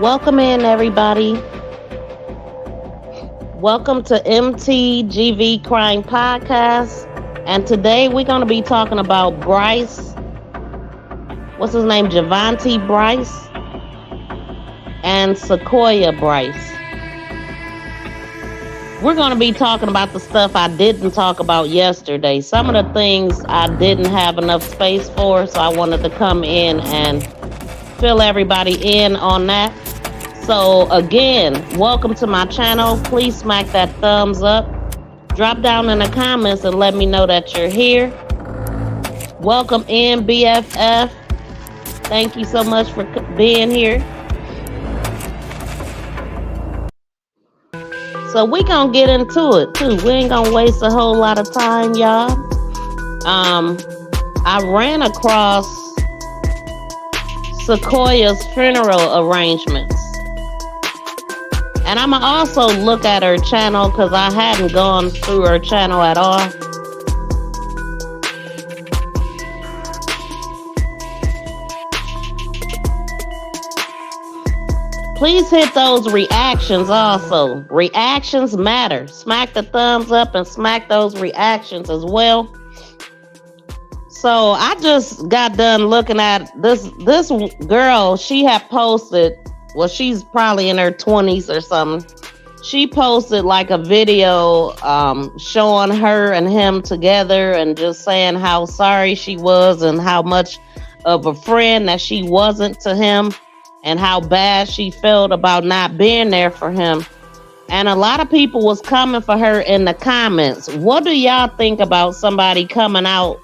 Welcome in, everybody. Welcome to MTGV Crime Podcast. And today we're going to be talking about Brice. What's his name? Javante Brice and Sacouya Brice. We're going to be talking about the stuff I didn't talk about yesterday. Some of the things I didn't have enough space for, so I wanted to come in and fill everybody in on that. So again, welcome to my channel. Please smack that thumbs up. Drop down in the comments and let me know that you're here. Welcome in, BFF. Thank you so much for being here. So we gonna get into it too. We ain't gonna waste a whole lot of time, y'all. I ran across Sacouya's funeral arrangements. And I'm gonna also look at her channel because I hadn't gone through her channel at all. Please hit those reactions also. Reactions matter. Smack the thumbs up and smack those reactions as well. So I just got done looking at this girl. She had posted, well, she's probably in her 20s or something. She posted like a video showing her and him together and just saying how sorry she was and how much of a friend that she wasn't to him. And how bad she felt about not being there for him. And a lot of people was coming for her in the comments. What do y'all think about somebody coming out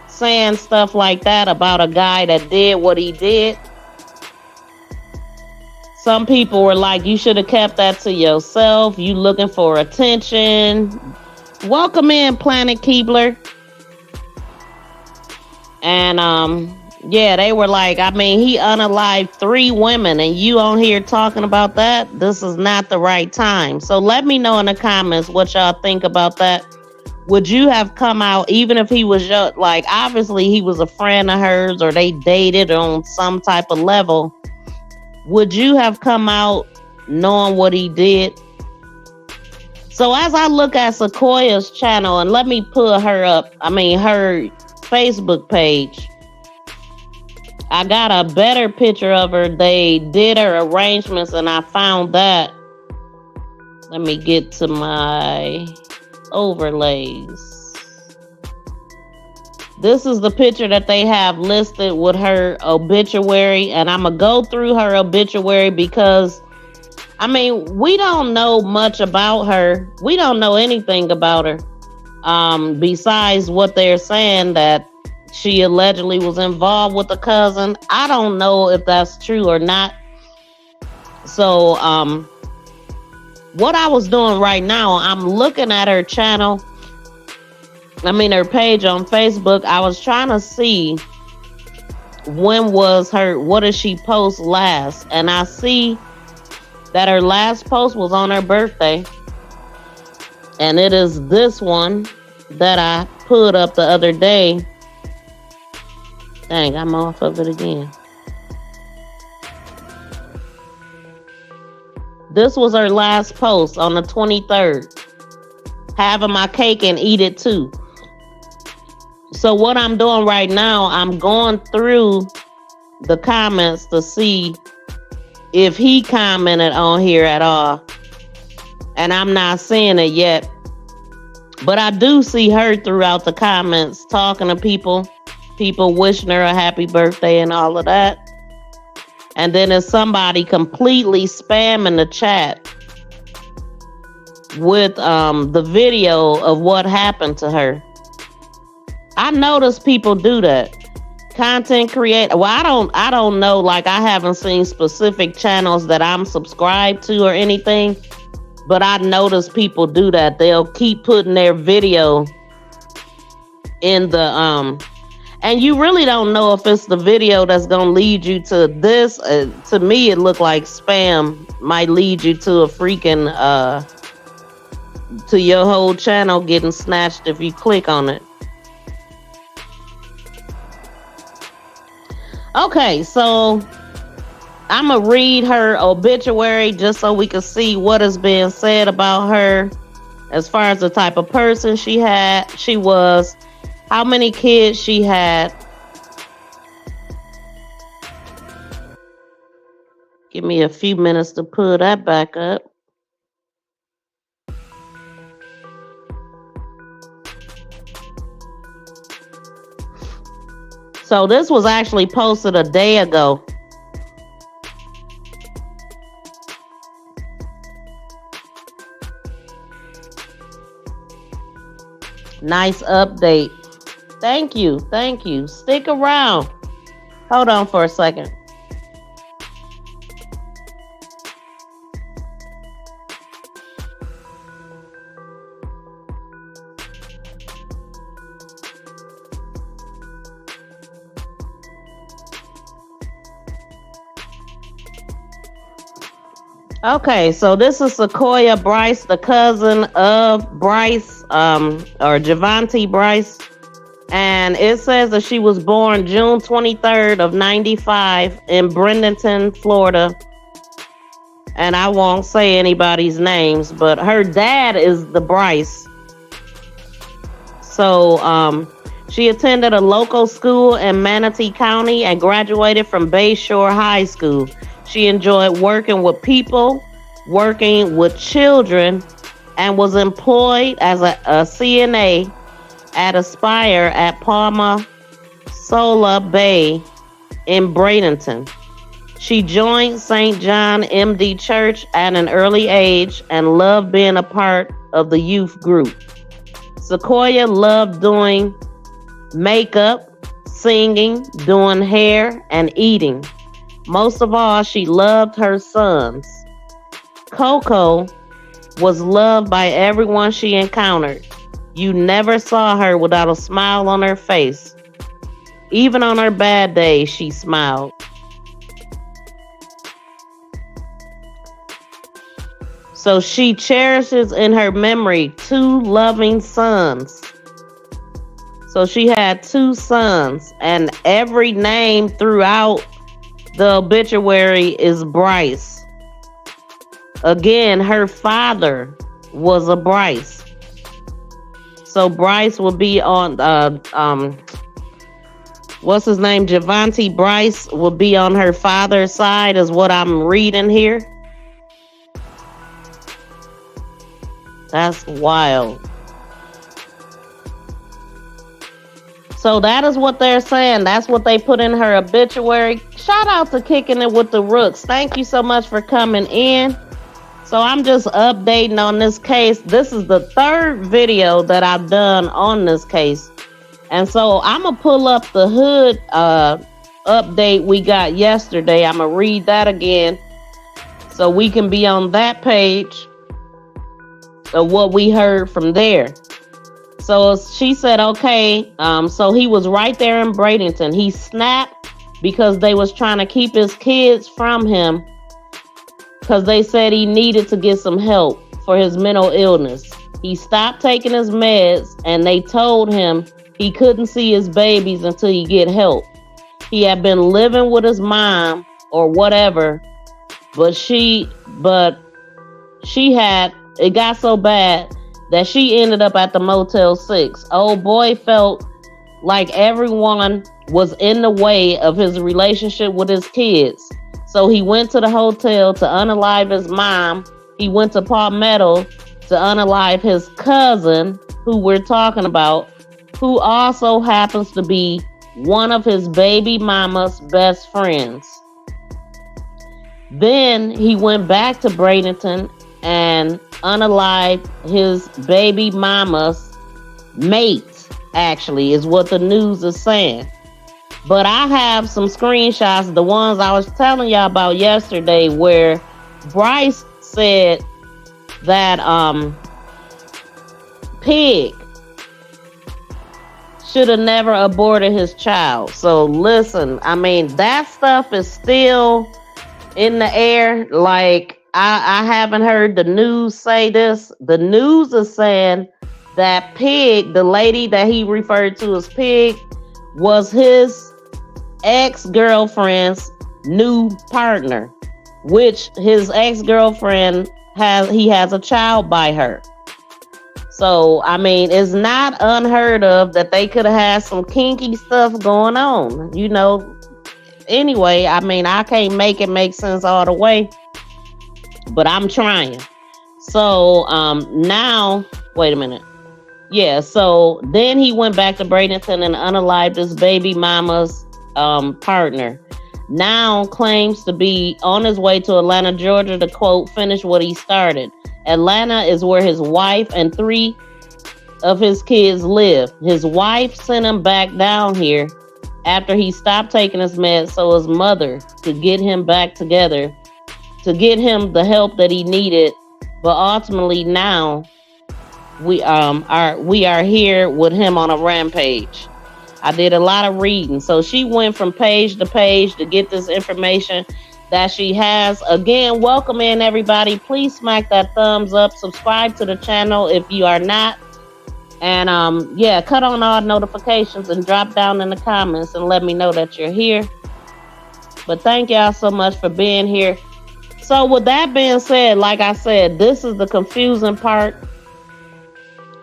saying stuff like that about a guy that did what he did? Some people were like, you should have kept that to yourself. You looking for attention. Welcome in, Planet Keebler. And yeah, they were like, I mean, he unalived 3 women and you on here talking about that? This is not the right time. So let me know in the comments what y'all think about that. Would you have come out, even if he was young, like, obviously he was a friend of hers or they dated on some type of level. Would you have come out knowing what he did? So as I look at Sacouya's channel, and let me pull her up, her Facebook page. I got a better picture of her. They did her arrangements and I found that. Let me get to my overlays. This is the picture that they have listed with her obituary. And I'm going to go through her obituary because, we don't know much about her. We don't know anything about her. Besides what they're saying that she allegedly was involved with a cousin. I don't know if that's true or not. So, what I was doing right now, I'm looking at her channel. Her page on Facebook. I was trying to see when was what did she post last? And I see that her last post was on her birthday. And it is this one that I put up the other day. Dang, I'm off of it again. This was her last post on the 23rd. Having my cake and eat it too. So what I'm doing right now, I'm going through the comments to see if he commented on here at all. And I'm not seeing it yet. But I do see her throughout the comments talking to people wishing her a happy birthday and all of that. And then there's somebody completely spamming the chat with the video of what happened to her. I notice people do that. Content creator. Well, I don't know. Like, I haven't seen specific channels that I'm subscribed to or anything. But I notice people do that. They'll keep putting their video in the and you really don't know if it's the video that's going to lead you to this. To me, it looked like spam might lead you to a freaking, to your whole channel getting snatched if you click on it. Okay, so I'm going to read her obituary just so we can see what is being said about her as far as the type of person she was, how many kids she had. Give me a few minutes to pull that back up. So this was actually posted a day ago. Nice update. Thank you. Thank you. Stick around. Hold on for a second. Okay, so this is Sacouya Brice, the cousin of Brice, or Javante Brice. And it says that she was born June 23rd of 95 in Bradenton, Florida. And I won't say anybody's names, but her dad is the Brice. So she attended a local school in Manatee County and graduated from Bayshore High School. She enjoyed working with people, working with children, and was employed as a CNA at Aspire at Palma Sola Bay in Bradenton. She joined St. John MD Church at an early age and loved being a part of the youth group. Sacouya loved doing makeup, singing, doing hair, and eating. Most of all, she loved her sons. CoCo was loved by everyone she encountered. You never saw her without a smile on her face. Even on her bad days, she smiled. So she cherishes in her memory 2 loving sons. So she had 2 sons, and every name throughout the obituary is Brice. Again, her father was a Brice. So Brice will be on, what's his name? Javante Brice will be on her father's side, is what I'm reading here. That's wild. So that is what they're saying. That's what they put in her obituary. Shout out to Kicking It with the Rooks. Thank you so much for coming in. So I'm just updating on this case. This is the 3rd video that I've done on this case. And so I'm going to pull up the hood update we got yesterday. I'm going to read that again so we can be on that page of what we heard from there. So she said, okay, so he was right there in Bradenton. He snapped because they was trying to keep his kids from him because they said he needed to get some help for his mental illness. He stopped taking his meds and they told him he couldn't see his babies until he get help. He had been living with his mom or whatever, but it got so bad that she ended up at the Motel 6. Old boy felt like everyone was in the way of his relationship with his kids. So he went to the hotel to unalive his mom. He went to Palmetto to unalive his cousin, who we're talking about, who also happens to be one of his baby mama's best friends. Then he went back to Bradenton and unalived his baby mama's mate, actually, is what the news is saying. But I have some screenshots, the ones I was telling y'all about yesterday, where Brice said that Pig should have never aborted his child. So listen, I mean, that stuff is still in the air. Like, I haven't heard the news say this. The news is saying that Pig, the lady that he referred to as Pig, was his ex-girlfriend's new partner, which his ex-girlfriend has a child by her. So, I mean, it's not unheard of that they could have had some kinky stuff going on, Anyway, I mean, I can't make it make sense all the way, but I'm trying. So, now, wait a minute. Yeah, so then he went back to Bradenton and unalived his baby mama's partner. Now claims to be on his way to Atlanta, Georgia to, quote, finish what he started. Atlanta is where his wife and 3 of his kids live. His wife sent him back down here after he stopped taking his meds so his mother could get him back together, to get him the help that he needed. But ultimately now we are here with him on a rampage. I did a lot of reading. So she went from page to page to get this information that she has. Again, welcome in everybody. Please smack that thumbs up. Subscribe to the channel if you are not. And cut on all notifications and drop down in the comments and let me know that you're here. But thank y'all so much for being here. So with that being said, like I said, this is the confusing part.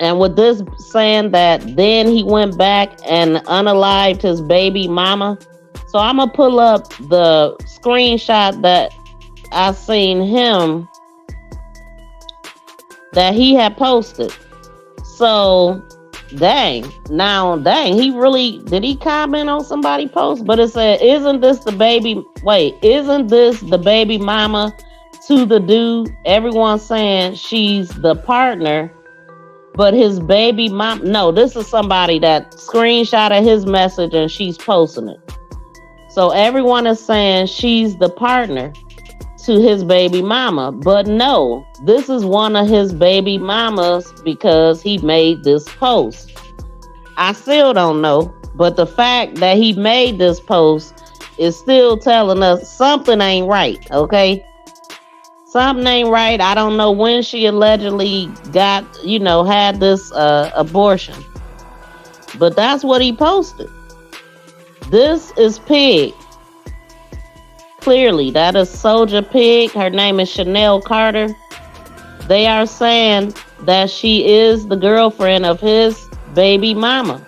And with this saying that then he went back and unalived his baby mama. So I'm going to pull up the screenshot that I seen him, that he had posted. So, dang, he really, did he comment on somebody's post? But it said, isn't this the baby mama to the dude? Everyone's saying she's the partner, but his baby mom, no, this is somebody that screenshotted his message and she's posting it. So everyone is saying she's the partner to his baby mama, but no, this is one of his baby mamas because he made this post. I still don't know, but the fact that he made this post is still telling us something ain't right, okay? Something ain't right. I don't know when she allegedly got, had this abortion, but that's what he posted. This is Pig. Clearly, that is Soldier Pig. Her name is Chanel Carter. They are saying that she is the girlfriend of his baby mama.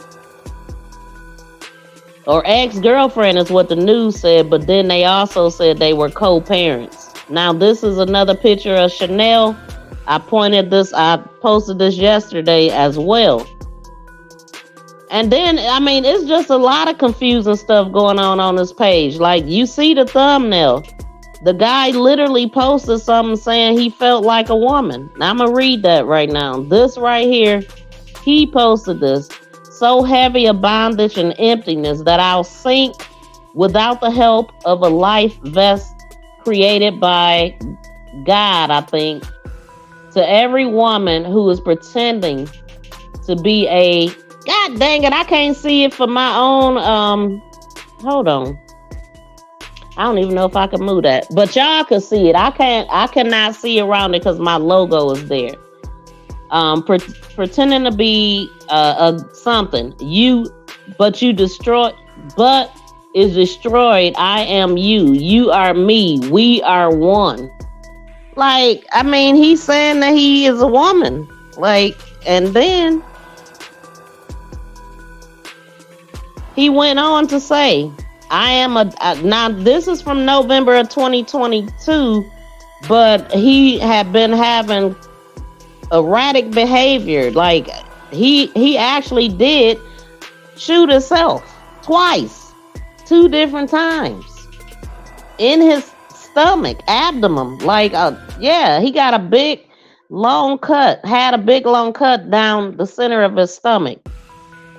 Or ex-girlfriend is what the news said, but then they also said they were co-parents. Now, this is another picture of Chanel. I posted this yesterday as well. And then, I mean, it's just a lot of confusing stuff going on this page. Like, you see the thumbnail. The guy literally posted something saying he felt like a woman. Now, I'm going to read that right now. This right here, he posted this. So heavy a bondage and emptiness that I'll sink without the help of a life vest created by God, I think, to every woman who is pretending to be a... God dang it, I can't see it for my own, hold on. I don't even know if I can move that, but y'all can see it. I cannot see around it because my logo is there. Pretending to be, something. But is destroyed. I am you. You are me. We are one. Like, I mean, he's saying that he is a woman. Like, and then he went on to say, I am now this is from November of 2022, but he had been having erratic behavior. Like he actually did shoot himself twice, 2 different times in his stomach, abdomen. Like, he got a big long cut down the center of his stomach.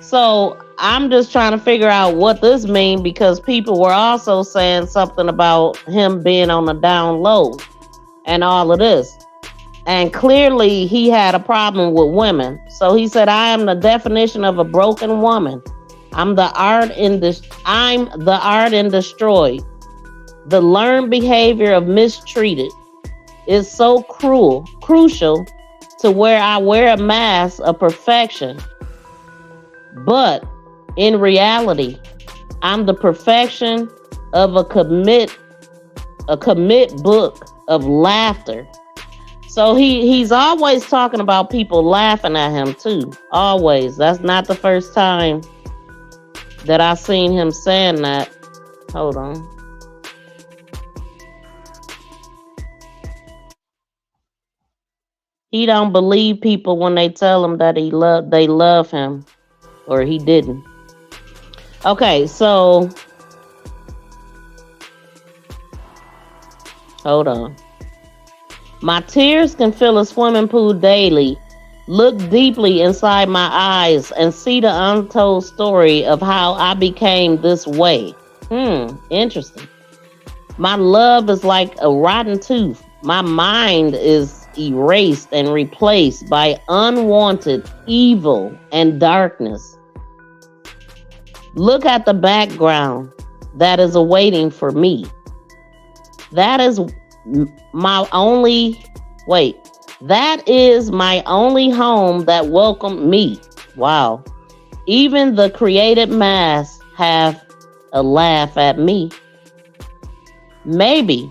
So I'm just trying to figure out what this means, because people were also saying something about him being on the down low and all of this. And clearly he had a problem with women. So he said, I am the definition of a broken woman. I'm the art in destroyed. The learned behavior of mistreated is so crucial to where I wear a mask of perfection. But in reality, I'm the perfection of a a commit book of laughter. So he's always talking about people laughing at him too. Always. That's not the first time that I seen him saying that. Hold on. He don't believe people when they tell him that they love him, or he didn't. Okay, so hold on. My tears can fill a swimming pool daily. Look deeply inside my eyes and see the untold story of how I became this way. Interesting. My love is like a rotten tooth. My mind is erased and replaced by unwanted evil and darkness. Look at the background that is awaiting for me. That is my only home that welcomed me. Wow. Even the created mass have a laugh at me. Maybe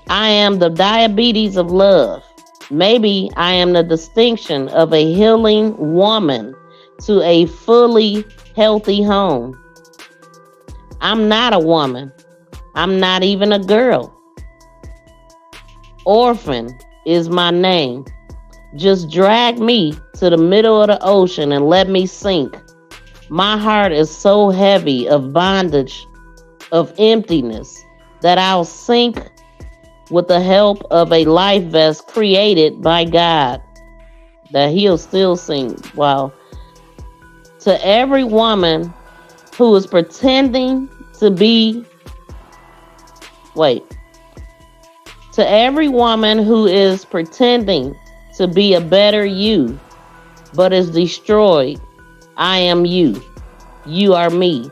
I am the diabetes of love. Maybe I am the distinction of a healing woman to a fully healthy home. I'm not a woman. I'm not even a girl. Orphan is my name. Just drag me to the middle of the ocean and let me sink. My heart is so heavy of bondage, of emptiness, that I'll sink with the help of a life vest created by God. That he'll still sink. Wow. To every woman who is pretending to be... To every woman who is pretending to be a better you, but is destroyed, I am you. You are me.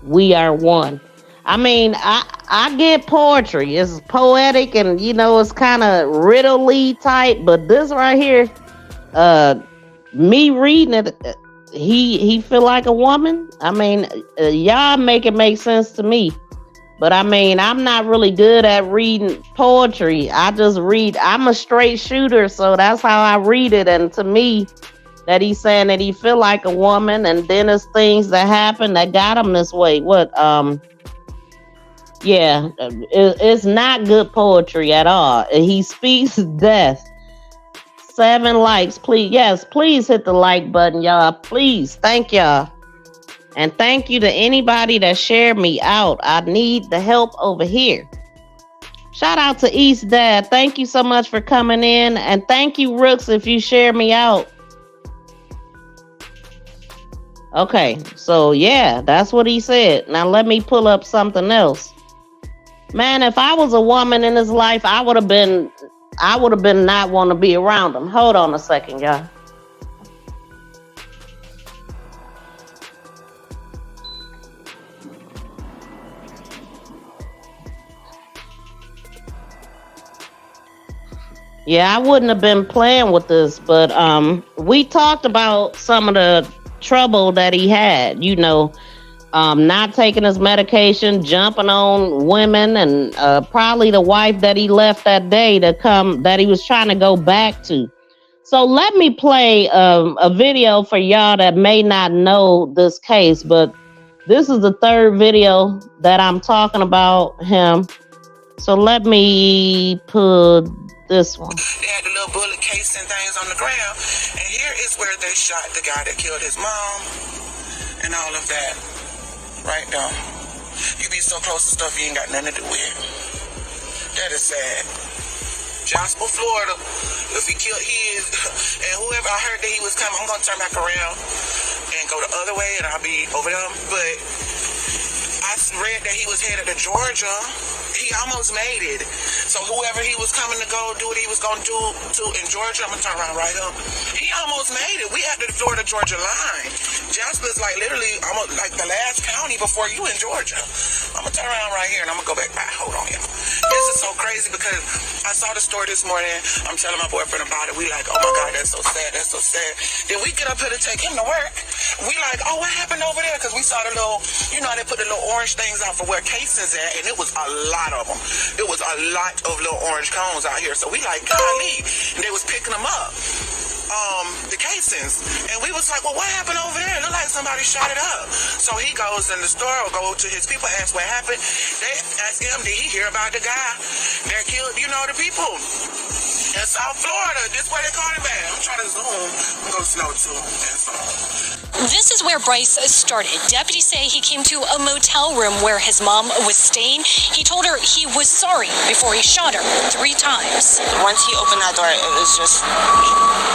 We are one. I mean, I get poetry. It's poetic and, it's kind of riddle-y type, but this right here, me reading it, he feel like a woman. I mean, y'all make it make sense to me. But I mean, I'm not really good at reading poetry. I just read. I'm a straight shooter, so that's how I read it. And to me, that he's saying that he feel like a woman, and then there's things that happen that got him this way. It's not good poetry at all. He speaks death. 7 likes, please. Yes, please hit the like button, y'all. Please, thank y'all. And thank you to anybody that shared me out. I need the help over here. Shout out to East Dad. Thank you so much for coming in. And thank you, Rooks, if you share me out. Okay, so yeah, that's what he said. Now let me pull up something else. Man, if I was a woman in his life, I would have been not want to be around him. Hold on a second, y'all. Yeah, I wouldn't have been playing with this, but we talked about some of the trouble that he had, not taking his medication, jumping on women, and probably the wife that he left that day that he was trying to go back to. So let me play a video for y'all that may not know this case, but this is the 3rd video that I'm talking about him. So let me put this one. They had the little bullet case and things on the ground, and here is where they shot the guy that killed his mom and all of that. Right now, you be so close to stuff you ain't got nothing to do with. That is sad. Jasper, Florida. If he killed his, and whoever, I heard that he was coming, I'm gonna turn back around and go the other way, and I'll be over them. But I read that he was headed to Georgia. He almost made it. So whoever he was coming to go do what he was going to do in Georgia, I'm going to turn around right up. He almost made it. We at the Florida-Georgia line. Jasper's like literally almost like the last county before you in Georgia. I'm gonna turn around right here and I'm gonna go back by. Hold on, y'all. This is so crazy because I saw the story this morning. I'm telling my boyfriend about it. We like, oh my God, that's so sad. That's so sad. Then we get up here to take him to work. We like, oh, what happened over there? Because we saw the little, you know, they put the little orange things out for where casings at, and it was a lot of them. It was a lot of little orange cones out here. So we like, golly, and they was picking them up. The casings, and we was like, well, what happened over there? It looked like somebody shot it up. So he goes in the store or go to his people, ask what happened. They ask him, did he hear about the guy that killed, you know, the people in South Florida? This way they call him back. I'm trying to zoom. I'm going to snow too. This is where Brice started. Deputies say he came to a motel room where his mom was staying. He told her he was sorry before he shot her 3 times. Once he opened that door, it was just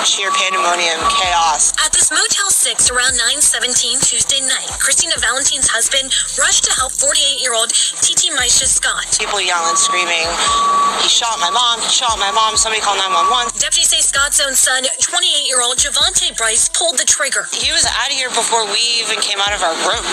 sheer pandemonium, chaos. At this Motel 6 around 9:17 Tuesday night, Christina Valentine's husband rushed to help 48-year-old Titi Maisha Scott. People yelling, screaming, he shot my mom, somebody call 911. Deputies say Scott's own son, 28-year-old Javante Brice, pulled the trigger. He was out of here before we even came out of our room.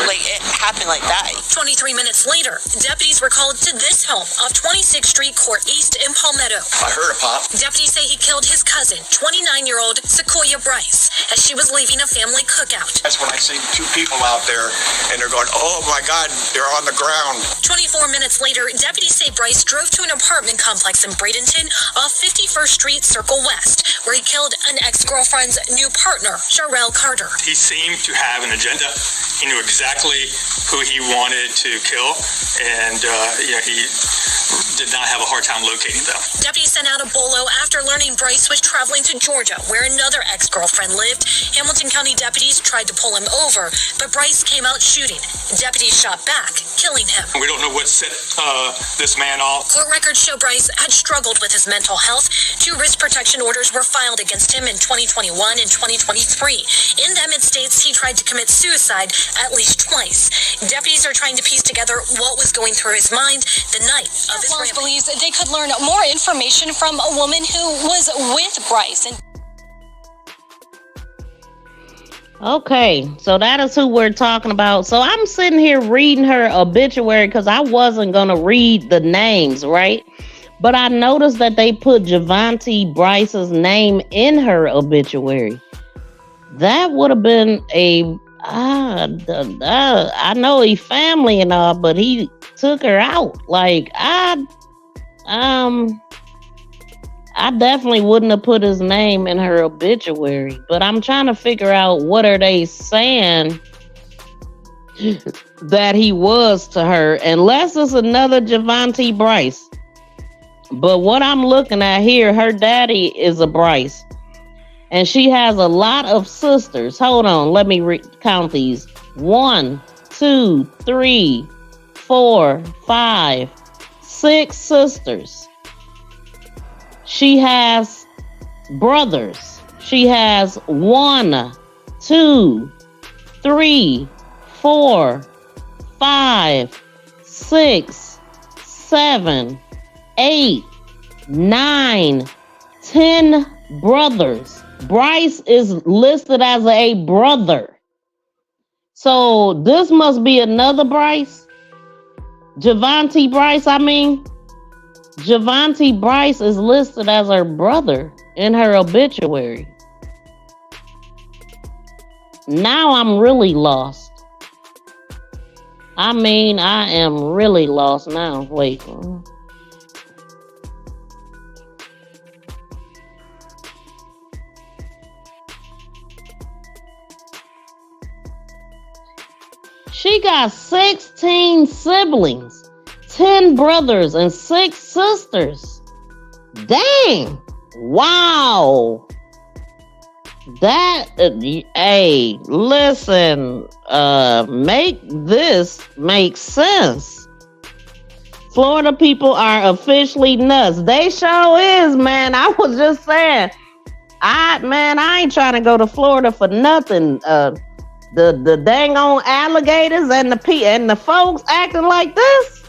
Like, it happened like that. 23 minutes later, deputies were called to this home off 26th Street Court East in Palmetto. I heard a pop. Deputies say he killed his cousin, 29-year-old Sacouya Brice, as she was leaving a family cookout. That's when I seen 2 people out there, and they're going, oh my God, they're on the ground. 24 minutes later, deputies say Brice drove to an apartment complex in Bradenton off 51st Street Circle West, where he killed an ex-girlfriend's new partner, Sharelle Carter. He seemed to have an agenda. He knew exactly who he wanted to kill, and he did not have a hard time locating them. Deputies sent out a bolo after learning Brice was traveling to Georgia, where another ex-girlfriend lived. Hamilton County deputies tried to pull him over, but Brice came out shooting. Deputies shot back, killing him. We don't know what set this man off. Court records show Brice had struggled with his mental health. 2 risk protection orders were filed against him in 2021 and 2023. In them, it states he tried to commit suicide at least twice. Deputies are trying to piece together what was going through his mind the night of his rampage. Believes they could learn more information from a woman who was with Brice. Okay, so that is who we're talking about. So I'm sitting here reading her obituary because I wasn't going to read the names, right? But I noticed that they put Javante Brice's name in her obituary. That would have been I know he family and all, but he took her out. Like, I definitely wouldn't have put his name in her obituary, but I'm trying to figure out what are they saying that he was to her, unless it's another Javante Brice. But what I'm looking at here, her daddy is a Brice, and she has a lot of sisters. Hold on, let me count these. 1, 2, 3, 4, 5, 6 sisters. She has brothers. She has 1, 2, 3, 4, 5, 6, 7, 8, 9, 10 brothers. Brice is listed as a brother. So this must be another Brice. Javante Brice, Javante Brice is listed as her brother in her obituary. Now I'm really lost. I am really lost now. Wait. She got 16 siblings, 10 brothers, and 6 sisters. Dang. Wow. Hey, listen, make this make sense. Florida people are officially nuts. They sure is, man. I was just saying, I ain't trying to go to Florida for nothing. The dang on alligators and the folks acting like this.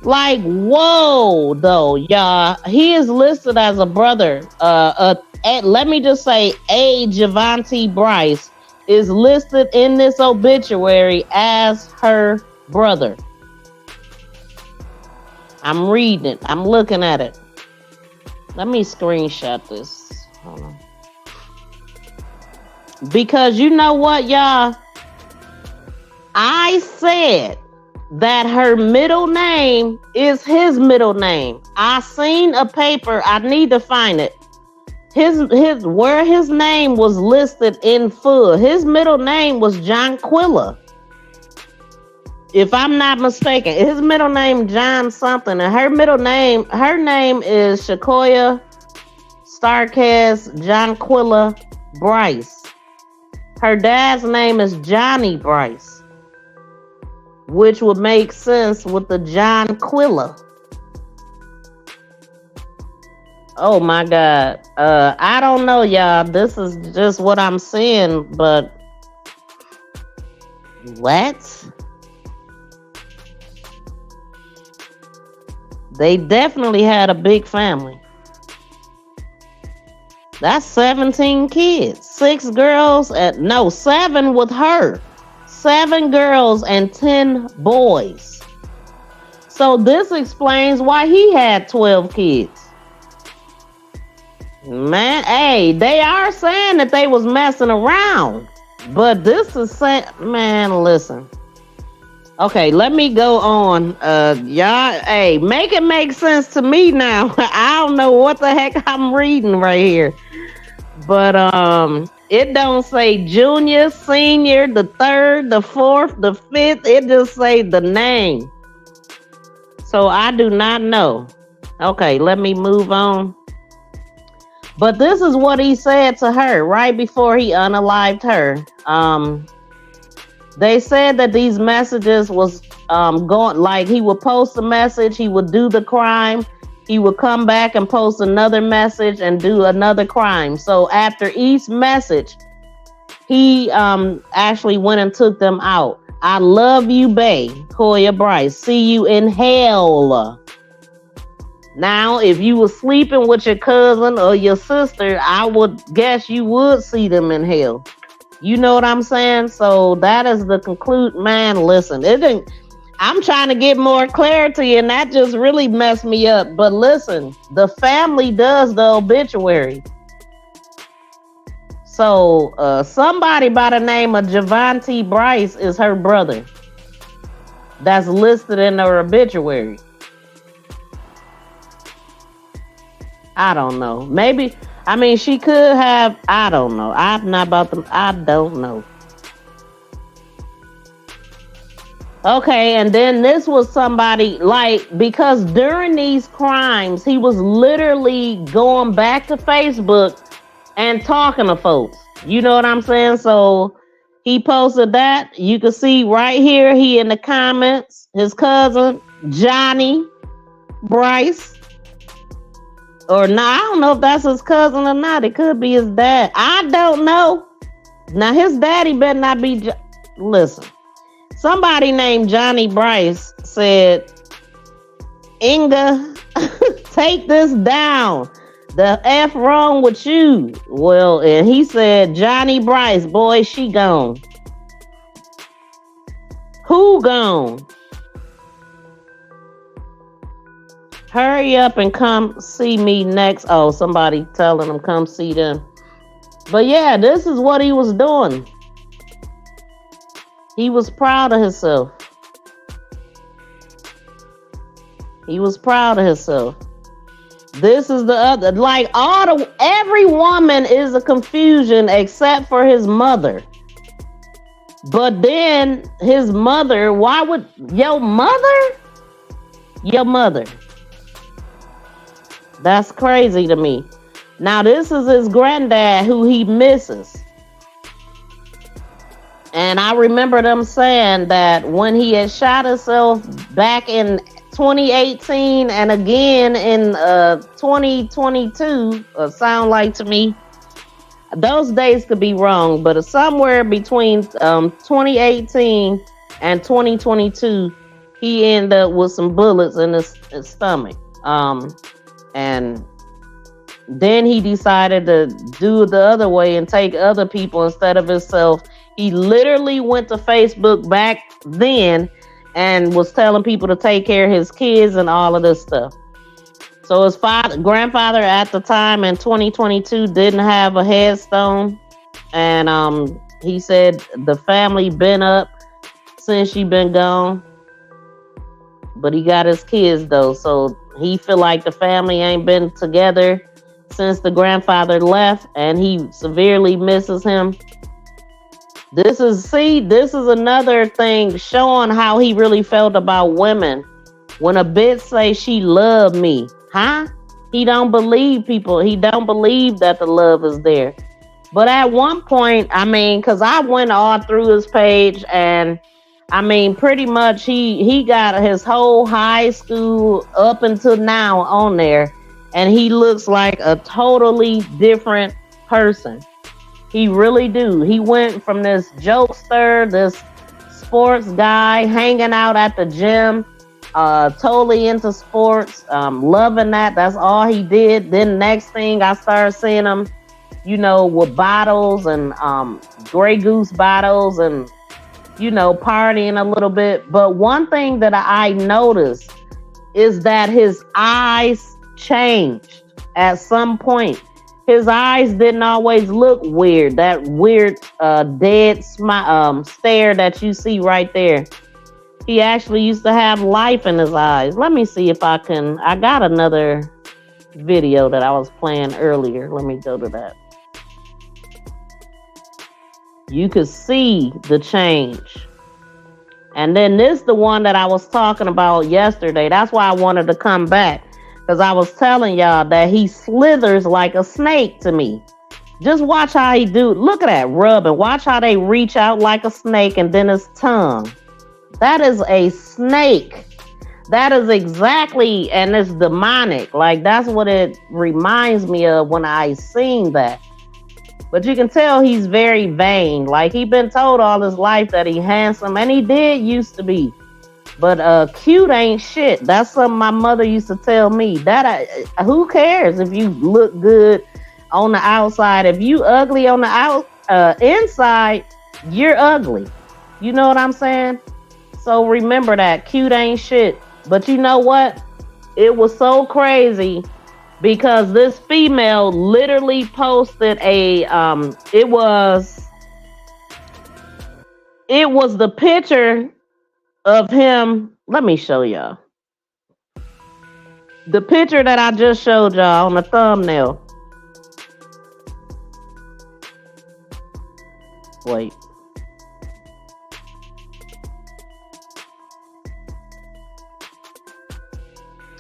Like, whoa, though, y'all. He is listed as a brother. Let me just say, Javante Brice is listed in this obituary as her brother. I'm reading it. I'm looking at it. Let me screenshot this. Hold on. Because you know what, y'all? I said that her middle name is his middle name. I seen a paper. I need to find it. His where his name was listed in full. His middle name was Jonquilla. If I'm not mistaken, his middle name John something, and her name is Sacouya Starkaz Jonquilla Brice. Her dad's name is Johnny Brice, which would make sense with the Jonquilla. Oh my God. I don't know, y'all. This is just what I'm seeing, but what? They definitely had a big family. That's 17 kids. 6 girls and no, 7 with her. 7 girls and 10 boys. So this explains why he had 12 kids. Man, hey, they are saying that they was messing around. But this is saying, man, listen. Okay, let me go on. Y'all, hey, make it make sense to me now. I don't know what the heck I'm reading right here. But it don't say junior, senior, the third, the fourth, the fifth. It just say the name. So I do not know. Okay, let me move on. But this is what he said to her right before he unalived her. They said that these messages was going, like he would post a message, he would do the crime, he would come back and post another message and do another crime. So after each message, he actually went and took them out. I love you, bae, Koya Brice. See you in hell. Now, if you were sleeping with your cousin or your sister, I would guess you would see them in hell. You know what I'm saying? So that is the conclude. Man, listen, I'm trying to get more clarity, and that just really messed me up. But listen, the family does the obituary. So somebody by the name of Javante Brice is her brother. That's listed in her obituary. I don't know. Maybe, I mean, she could have, I don't know. I'm not about them. I don't know. Okay, and then this was somebody, like, because during these crimes, he was literally going back to Facebook and talking to folks. You know what I'm saying? So he posted that. You can see right here, he in the comments, his cousin, Johnny Brice. Or no, I don't know if that's his cousin or not. It could be his dad. I don't know. Now, his daddy better not be... Listen. Somebody named Johnny Brice said, Inga, take this down. The F wrong with you. Well, and he said, Johnny Brice, boy, she gone. Who gone? Hurry up and come see me next. Oh, somebody telling him come see them. But yeah, this is what he was doing. He was proud of himself. He was proud of himself. This is the other, like every woman is a confusion except for his mother. But then his mother, why would your mother? Your mother. That's crazy to me. Now, this is his granddad who he misses. And I remember them saying that when he had shot himself back in 2018 and again in 2022, sound like to me, those days could be wrong, but somewhere between 2018 and 2022, he ended up with some bullets in his stomach. And then he decided to do it the other way and take other people instead of himself. He literally went to Facebook back then and was telling people to take care of his kids and all of this stuff. So his grandfather at the time in 2022 didn't have a headstone, and he said the family been up since she been gone, but he got his kids though, so he feel like the family ain't been together since the grandfather left, and he severely misses him. This is another thing showing how he really felt about women. When a bitch say she loved me, huh? He don't believe people. He don't believe that the love is there. But at one point, I mean, because I went all through his page, and I mean, pretty much he got his whole high school up until now on there, and he looks like a totally different person. He really do. He went from this jokester, this sports guy, hanging out at the gym, totally into sports, loving that. That's all he did. Then next thing, I started seeing him, you know, with bottles and Grey Goose bottles and, you know, partying a little bit. But one thing that I noticed is that his eyes changed at some point. His eyes didn't always look weird. That weird dead stare that you see right there. He actually used to have life in his eyes. Let me see if I got another video that I was playing earlier. Let me go to that. You could see the change. And then this is the one that I was talking about yesterday. That's why I wanted to come back. Because I was telling y'all that he slithers like a snake to me. Just watch how he do. Look at that rub, and watch how they reach out like a snake, and then his tongue. That is a snake. That is exactly, and it's demonic. Like, that's what it reminds me of when I seen that. But you can tell he's very vain. Like, he been told all his life that he handsome, and he did used to be. But cute ain't shit. That's something my mother used to tell me. That who cares if you look good on the outside? If you ugly on the inside, you're ugly. You know what I'm saying? So remember that. Cute ain't shit. But you know what? It was so crazy because this female literally posted a it was the picture of him. Let me show y'all. The picture that I just showed y'all on the thumbnail. Wait.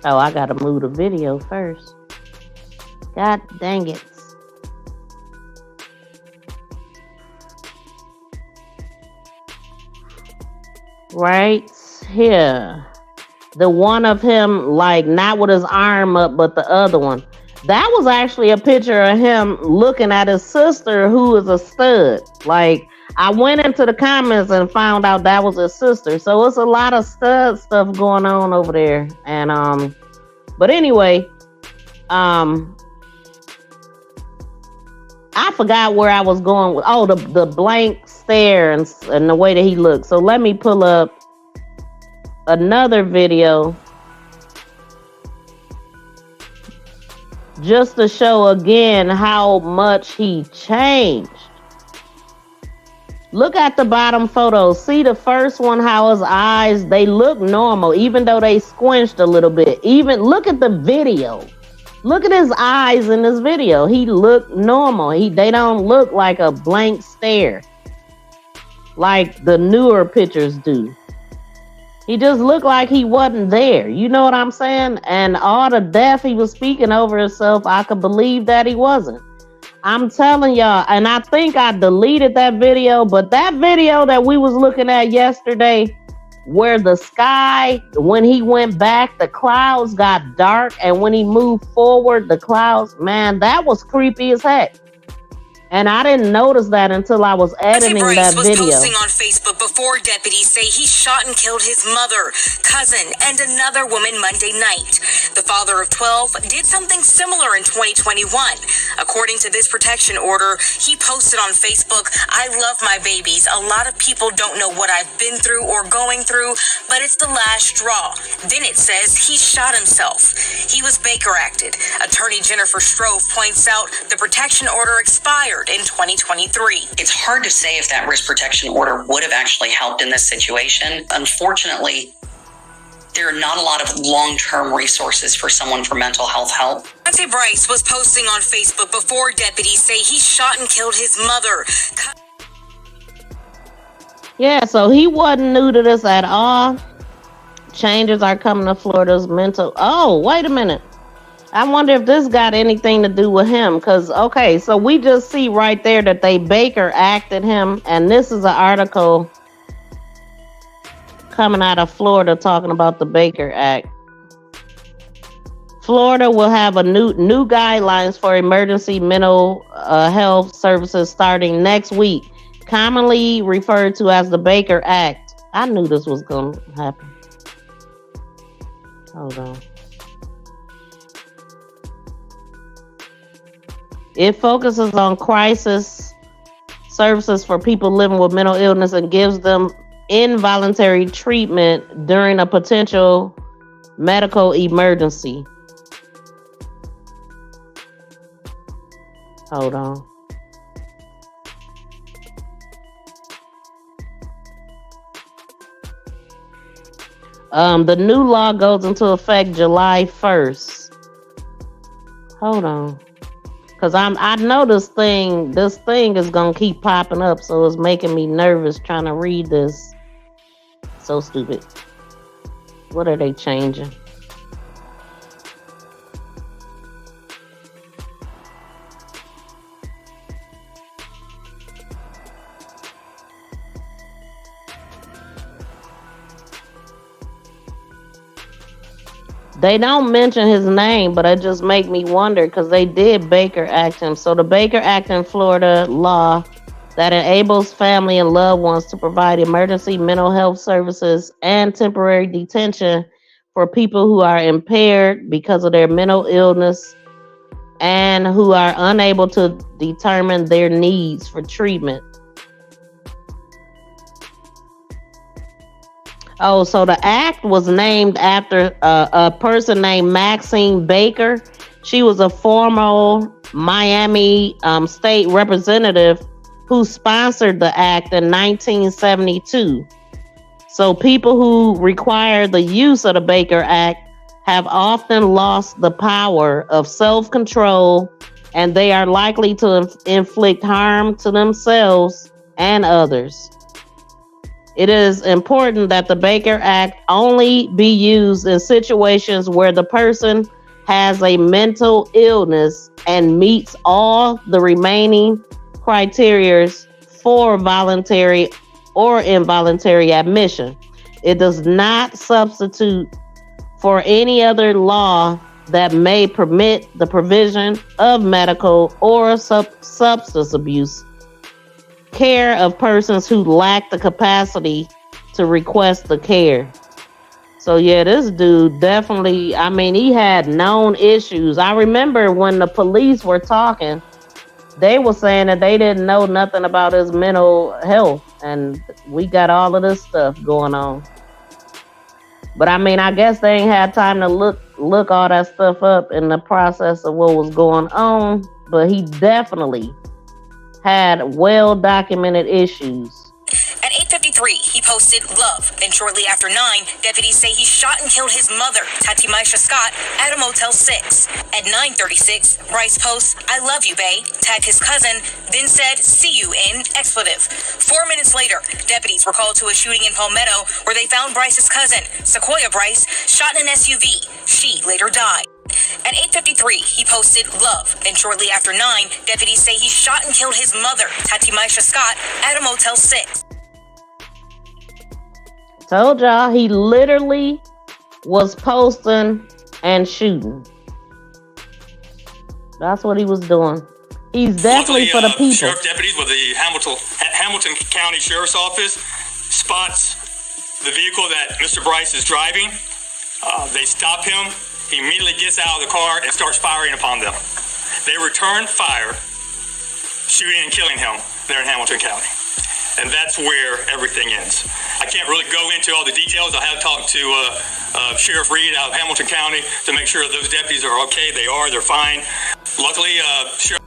Oh, I gotta move the video first. God dang it. Right here. The one of him, like, not with his arm up, but the other one. That was actually a picture of him looking at his sister, who is a stud. Like, I went into the comments and found out that was his sister. So it's a lot of stud stuff going on over there. And, but anyway, I forgot where I was going with. Oh, the blank stare and the way that he looked. So let me pull up another video just to show again how much he changed. Look at the bottom photo. See the first one, how his eyes, they look normal, even though they squinched a little bit. Even look at the video. Look at his eyes in this video. He looked normal. They don't look like a blank stare like the newer pictures do. He just looked like he wasn't there. You know what I'm saying? And all the death he was speaking over himself, I could believe that he wasn't. I'm telling y'all, and I think I deleted that video, but that video that we was looking at yesterday, where the sky, when he went back, the clouds got dark, and when he moved forward, the clouds, man, that was creepy as heck. And I didn't notice that until I was editing Brice that was video. posting on Facebook before deputies say he shot and killed his mother, cousin, and another woman Monday night. The father of 12 did something similar in 2021. According to this protection order, he posted on Facebook, "I love my babies. A lot of people don't know what I've been through or going through, but it's the last straw." Then it says he shot himself. He was Baker acted. Attorney Jennifer Strove points out the protection order expired in 2023. It's hard to say if that risk protection order would have actually helped in this situation. Unfortunately, there are not a lot of long-term resources for someone for mental health help. Brice was posting on Facebook before deputies say he shot and killed his mother. Yeah, so he wasn't new to this at all. Changes are coming to Florida's mental... Oh, wait a minute. I wonder if this got anything to do with him. Because, okay, so we just see right there that they Baker acted him. And this is an article coming out of Florida talking about the Baker Act. Florida will have a new guidelines for emergency mental health services starting next week, commonly referred to as the Baker Act. I knew this was going to happen. Hold on. It focuses on crisis services for people living with mental illness and gives them involuntary treatment during a potential medical emergency. Hold on. The new law goes into effect July 1st. Hold on. Because I know this thing is going to keep popping up, so it's making me nervous trying to read this. So stupid. What are they changing? They don't mention his name, but it just make me wonder because they did Baker Act him. So the Baker Act in Florida law that enables family and loved ones to provide emergency mental health services and temporary detention for people who are impaired because of their mental illness and who are unable to determine their needs for treatment. Oh, so the act was named after a person named Maxine Baker. She was a former Miami state representative who sponsored the act in 1972. So people who require the use of the Baker Act have often lost the power of self-control, and they are likely to inflict harm to themselves and others. It is important that the Baker Act only be used in situations where the person has a mental illness and meets all the remaining criteria for voluntary or involuntary admission. It does not substitute for any other law that may permit the provision of medical or substance abuse care of persons who lack the capacity to request the care. So yeah, this dude definitely, I mean, he had known issues. I remember when the police were talking, they were saying that they didn't know nothing about his mental health, and we got all of this stuff going on. But I mean, I guess they ain't had time to look all that stuff up in the process of what was going on, but he definitely had well-documented issues. At 8:53, he posted love. Then shortly after 9, deputies say he shot and killed his mother, Maisha Scott, at a Motel 6. At 9:36, Brice posts, "I love you, bae," tagged his cousin, then said, "See you in expletive." 4 minutes later, deputies were called to a shooting in Palmetto where they found Brice's cousin, Sacouya Brice, shot in an SUV. She later died. At 8:53, he posted love. Then shortly after 9, deputies say he shot and killed his mother, Maisha Scott, at a Motel 6. Told y'all, he literally was posting and shooting. That's what he was doing. He's definitely for the people. Sheriff deputies with the Hamilton County Sheriff's Office spots the vehicle that Mr. Brice is driving. They stop him. He immediately gets out of the car and starts firing upon them. They return fire, shooting and killing him there in Hamilton County. And that's where everything ends. I can't really go into all the details. I have talked to Sheriff Reed out of Hamilton County to make sure those deputies are okay. They are. They're fine. Luckily, Sheriff...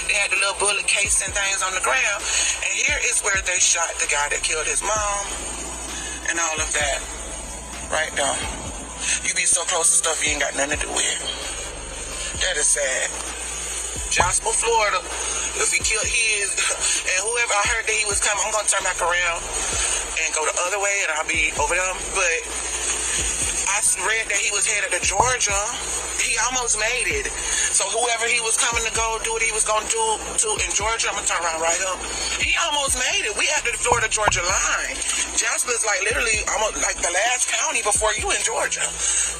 They had the little bullet case and things on the ground. And here is where they shot the guy that killed his mom and all of that. Right now. You be so close to stuff you ain't got nothing to do with. That is sad. Jasper, Florida. If he killed his, and whoever, I heard that he was coming, I'm going to turn back around and go the other way, and I'll be over there. But I read that he was headed to Georgia. He almost made it. So whoever he was coming to go do what he was going to do in Georgia, I'm going to turn around right up. He almost made it. We had the Florida-Georgia line. Jasper's like literally almost like the last county before you in Georgia.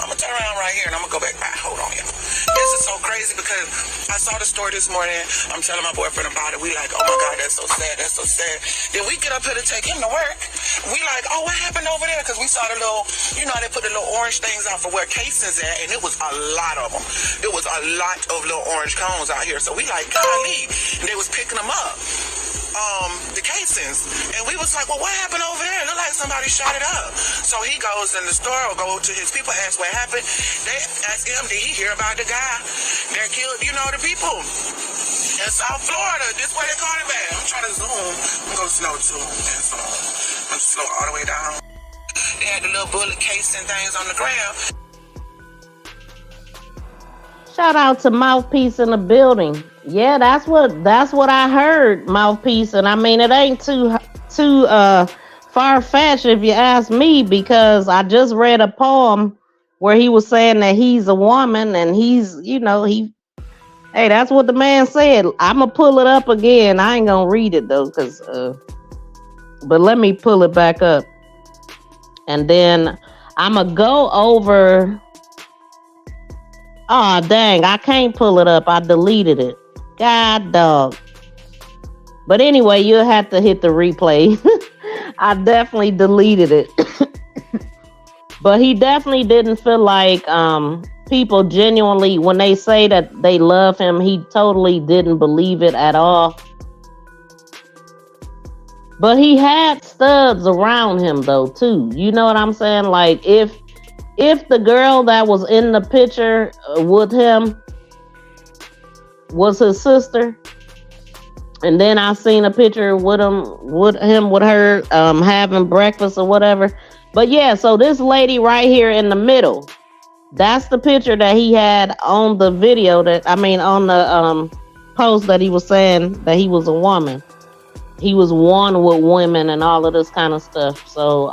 I'm going to turn around right here, and I'm going to go back. Hold on, y'all. This is so crazy because I saw the story this morning. I'm telling my boyfriend about it. We like, oh my God, that's so sad. That's so sad. Then we get up here to take him to work. We like, oh, what happened over there? Because we saw the little, you know, they put the little orange things out for where casings at, and it was a lot of them. It was a lot of little orange cones out here. So we like, golly. And they was picking them up. The casings. And we was like, well, what happened over there? It looked like somebody shot it up. So he goes in the store or go to his people, ask what happened. They ask him, did he hear about the guy that killed, you know, the people in South Florida? This way they call it back. I'm trying to zoom. I'm going slow too. And so I'm slow all the way down. They had the little bullet case and things on the ground. Shout out to Mouthpiece in the building. Yeah, that's what I heard, Mouthpiece. And I mean, it ain't too far-fetched if you ask me, because I just read a poem where he was saying that he's a woman and he's, you know, hey, that's what the man said. I'm going to pull it up again. I ain't going to read it though, but let me pull it back up. And then I'm going to go over. Oh, dang, I can't pull it up. I deleted it. God dog. But anyway, you'll have to hit the replay. I definitely deleted it. But he definitely didn't feel like people genuinely, when they say that they love him, he totally didn't believe it at all. But he had studs around him, though, too. You know what I'm saying? Like, if the girl that was in the picture with him was his sister, and then I seen a picture with her having breakfast or whatever. But yeah, so this lady right here in the middle, that's the picture that he had on the video on the post that he was saying that he was a woman. He was one with women and all of this kind of stuff. So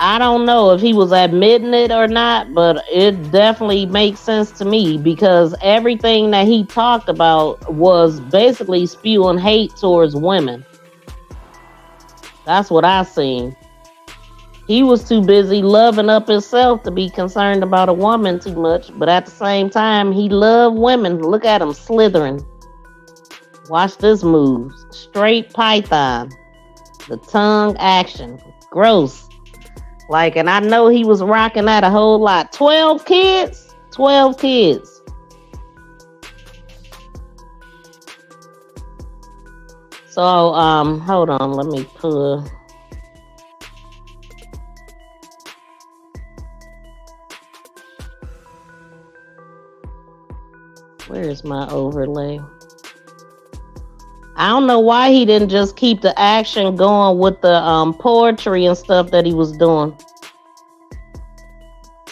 I don't know if he was admitting it or not, but it definitely makes sense to me, because everything that he talked about was basically spewing hate towards women. That's what I seen. He was too busy loving up himself to be concerned about a woman too much, but at the same time, he loved women. Look at him slithering. Watch this move. Straight python. The tongue action. Gross. Like, and I know he was rocking that a whole lot. 12 kids? 12 kids. So, hold on. Let me pull. Where's my overlay? I don't know why he didn't just keep the action going with the poetry and stuff that he was doing.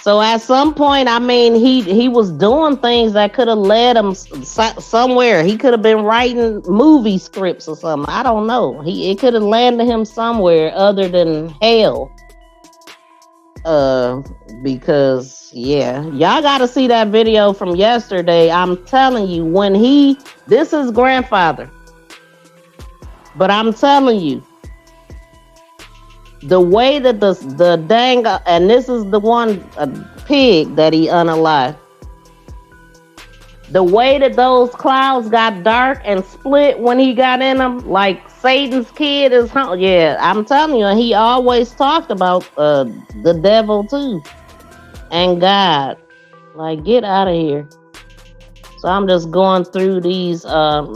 So at some point, I mean, he was doing things that could have led him somewhere. He could have been writing movie scripts or something. I don't know. It could have landed him somewhere other than hell. Because yeah, y'all got to see that video from yesterday. I'm telling you, this is grandfather. But I'm telling you, the way that the dang, and this is the one pig that he unalived. The way that those clouds got dark and split when he got in them, like Satan's kid is home. Yeah, I'm telling you, he always talked about the devil too and God. Like, get out of here. So I'm just going through these,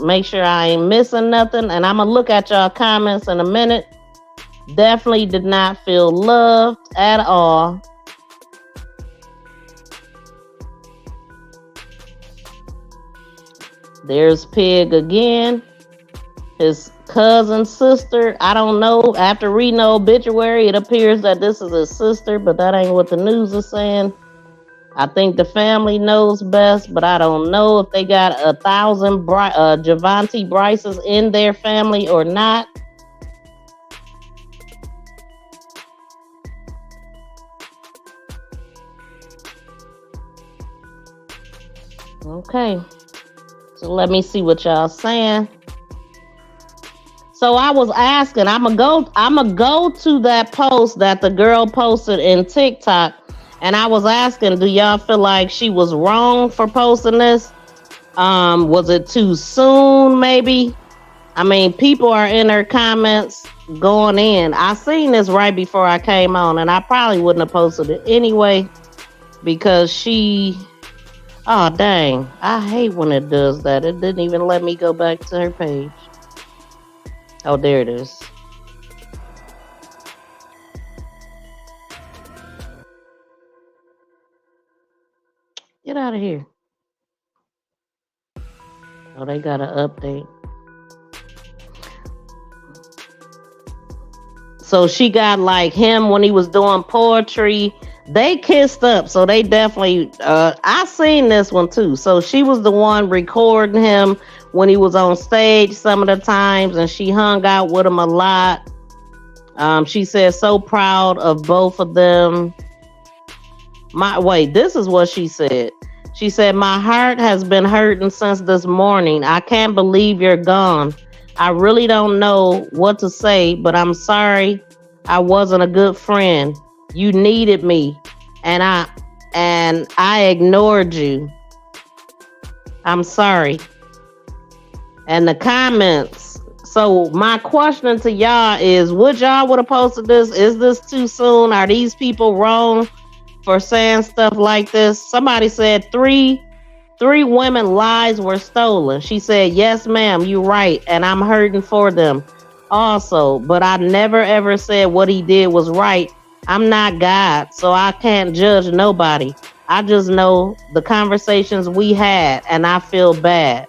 make sure I ain't missing nothing, and I'm gonna look at y'all comments in a minute. Definitely did not feel loved at all. There's Pig again. His cousin, sister. I don't know. After reading the obituary, it appears that this is his sister, but that ain't what the news is saying. I think the family knows best, but I don't know if they got 1,000 Javante Brices in their family or not. Okay. So let me see what y'all saying. So I was asking, I'm gonna go to that post that the girl posted in TikTok, and I was asking, do y'all feel like she was wrong for posting this? Was it too soon, maybe? I mean, people are in her comments going in. I seen this right before I came on, and I probably wouldn't have posted it anyway, because she... Oh, dang. I hate when it does that. It didn't even let me go back to her page. Oh, there it is. Get out of here. Oh, they got an update. So she got like him when he was doing poetry. They kissed up, so they definitely, I seen this one too. So she was the one recording him when he was on stage some of the times, and she hung out with him a lot. She said, so proud of both of them. This is what she said. She said, my heart has been hurting since this morning. I can't believe you're gone. I really don't know what to say, but I'm sorry I wasn't a good friend. You needed me, and I ignored you. I'm sorry. And the comments. So my question to y'all is, would y'all would have posted this? Is this too soon? Are these people wrong for saying stuff like this? Somebody said three women lives were stolen. She said, yes, ma'am, you're right, and I'm hurting for them also, but I never ever said what he did was right. I'm not God, so I can't judge nobody. I just know the conversations we had, and I feel bad.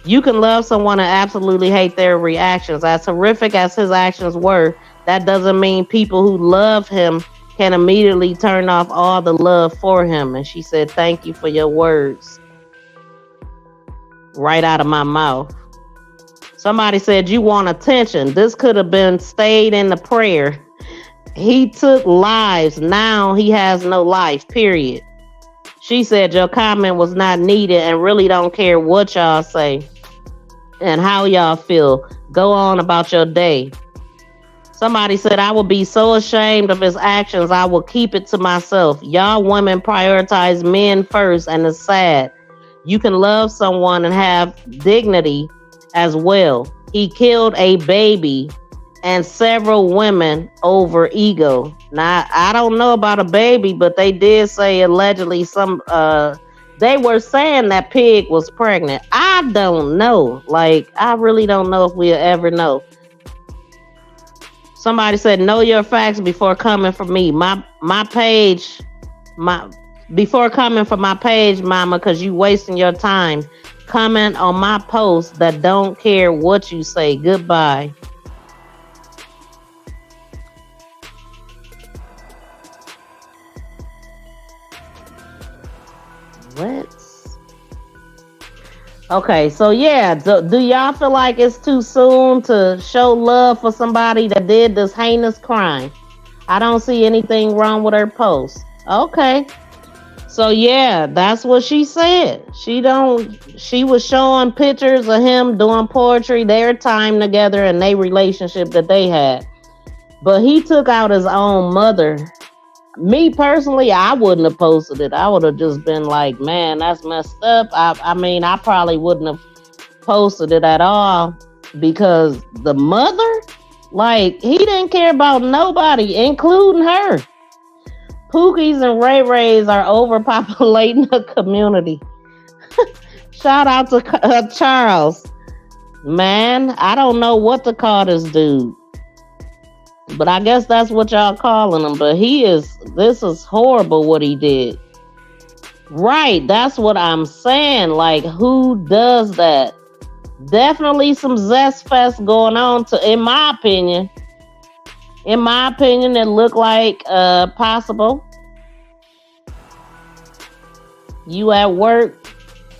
You can love someone and absolutely hate their reactions. As horrific as his actions were, that doesn't mean people who love him can immediately turn off all the love for him. And she said, thank you for your words. Right out of my mouth. Somebody said, you want attention. This could have been stayed in the prayer. He took lives. Now he has no life, period. She said your comment was not needed and really don't care what y'all say and how y'all feel. Go on about your day. Somebody said, I will be so ashamed of his actions, I will keep it to myself. Y'all women prioritize men first, and it's sad. You can love someone and have dignity as well. He killed a baby and several women over ego. Now, I don't know about a baby, but they did say allegedly they were saying that Pig was pregnant. I don't know. Like, I really don't know if we'll ever know. Somebody said, know your facts before coming for me. Before coming for my page, mama, because you wasting your time. Comment on my post that don't care what you say. Goodbye. What? Okay, so yeah, do y'all feel like it's too soon to show love for somebody that did this heinous crime? I don't see anything wrong with her post. Okay. So yeah, that's what she said. She was showing pictures of him doing poetry, their time together and their relationship that they had. But he took out his own mother Me personally, I wouldn't have posted it. I would have just been like, man, that's messed up. I mean, I probably wouldn't have posted it at all because the mother, like, he didn't care about nobody, including her. Pookies and Ray Rays are overpopulating the community. Shout out to Charles. Man, I don't know what to call this dude. But I guess that's what y'all calling him. But this is horrible what he did. Right, that's what I'm saying. Like, who does that? Definitely some zest fest going on, in my opinion. In my opinion, it looked like possible. You at work?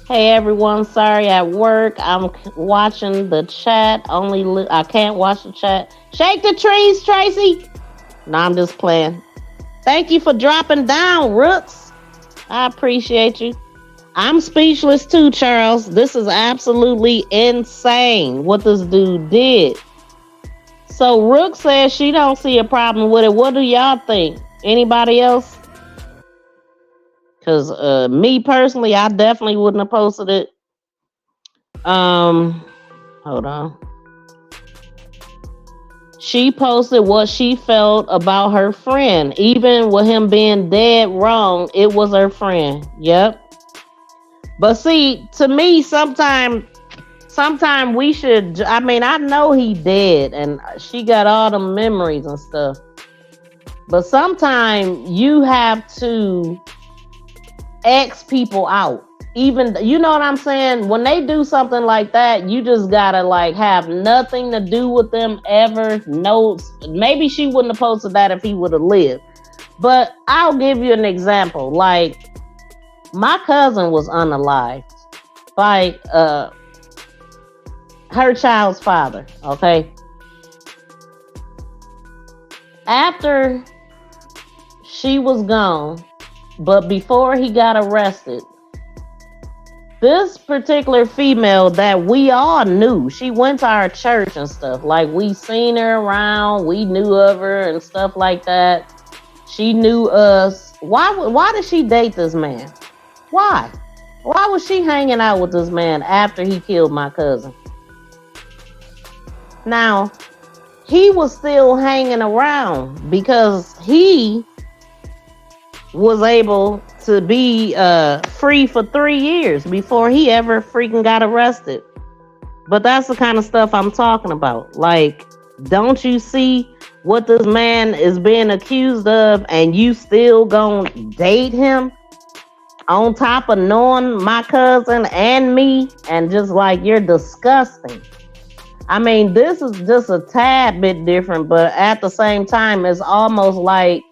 Hey everyone, sorry, at work. I'm watching the chat. I can't watch the chat. Shake the trees, Tracy. No, I'm just playing. Thank you for dropping down, Rooks. I appreciate you. I'm speechless too, Charles. This is absolutely insane what this dude did. So Rook says she don't see a problem with it. What do y'all think? Anybody else? Because me personally, I definitely wouldn't have posted it. Hold on. She posted what she felt about her friend. Even with him being dead wrong, it was her friend. Yep. But see, to me, sometime we should, I mean, I know he dead and she got all the memories and stuff. But sometime you have to X people out. Even, you know what I'm saying? When they do something like that, you just gotta like have nothing to do with them ever. No, maybe she wouldn't have posted that if he would have lived. But I'll give you an example. Like, my cousin was unalived by her child's father, okay? After she was gone, but before he got arrested, this particular female that we all knew, she went to our church and stuff. Like, we seen her around, we knew of her and stuff like that. She knew us. Why did she date this man? Why? Why was she hanging out with this man after he killed my cousin? Now, he was still hanging around because he was able to be free for 3 years before he ever freaking got arrested. But that's the kind of stuff I'm talking about. Like, don't you see what this man is being accused of and you still gonna date him? On top of knowing my cousin and me, and just like, you're disgusting. I mean, this is just a tad bit different, but at the same time, it's almost like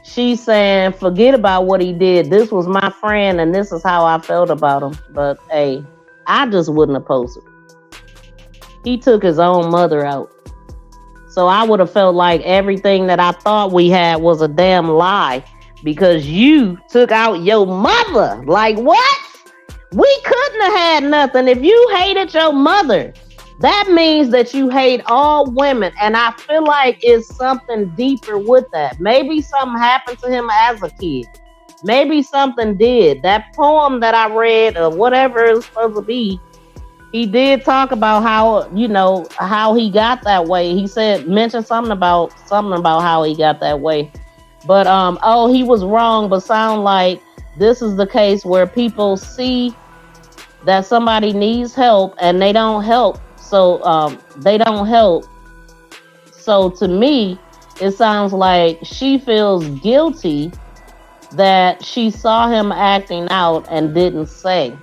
she's saying, forget about what he did. This was my friend, and this is how I felt about him. But hey, I just wouldn't have posted. He took his own mother out. So I would have felt like everything that I thought we had was a damn lie. Because you took out your mother. Like, what? We couldn't have had nothing if you hated your mother. That means that you hate all women. And I feel like it's something deeper with that. Maybe something happened to him as a kid. Maybe something did. That poem that I read, or whatever it was supposed to be, he did talk about how, you know, how he got that way. He mentioned something about how he got that way. But, he was wrong, but sound like this is the case where people see that somebody needs help and they don't help. So, they don't help. So to me, it sounds like she feels guilty that she saw him acting out and didn't say.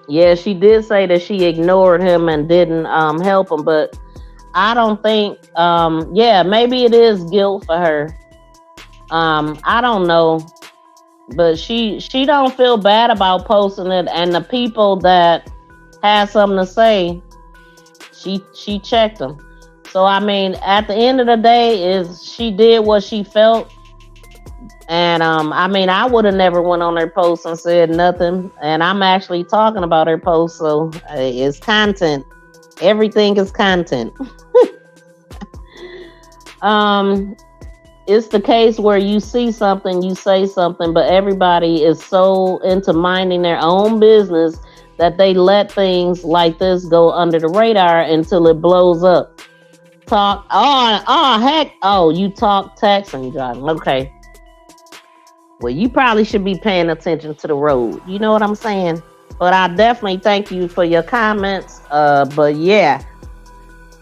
Yeah, she did say that she ignored him and didn't help him, but I don't think, maybe it is guilt for her. I don't know, but she don't feel bad about posting it, and the people that had something to say, she checked them. So I mean, at the end of the day, she did what she felt, and I mean, I would have never went on her post and said nothing, and I'm actually talking about her post, so it's content. Everything is content. it's the case where you see something, you say something, but everybody is so into minding their own business that they let things like this go under the radar until it blows up. You talk, text, and driving. Okay. Well, you probably should be paying attention to the road. You know what I'm saying? But I definitely thank you for your comments. But yeah,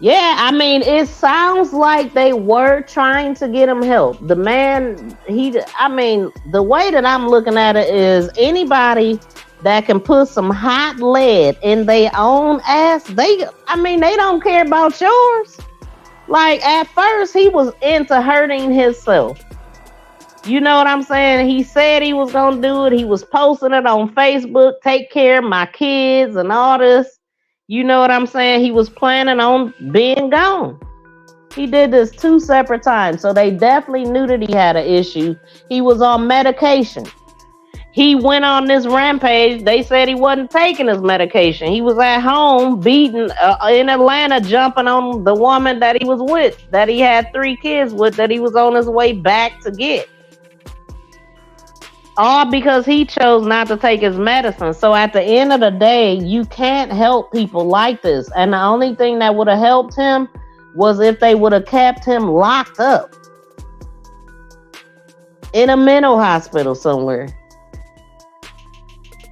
I mean, it sounds like they were trying to get him help. The man, the way that I'm looking at it is anybody that can put some hot lead in their own ass, they don't care about yours. Like, at first, he was into hurting himself. You know what I'm saying? He said he was going to do it. He was posting it on Facebook, take care of my kids and all this. You know what I'm saying? He was planning on being gone. He did this 2 separate times. So they definitely knew that he had an issue. He was on medication. He went on this rampage. They said he wasn't taking his medication. He was at home beating in Atlanta, jumping on the woman that he was with, that he had 3 kids with, that he was on his way back to get. All because he chose not to take his medicine. So at the end of the day, you can't help people like this. And the only thing that would have helped him was if they would have kept him locked up in a mental hospital somewhere.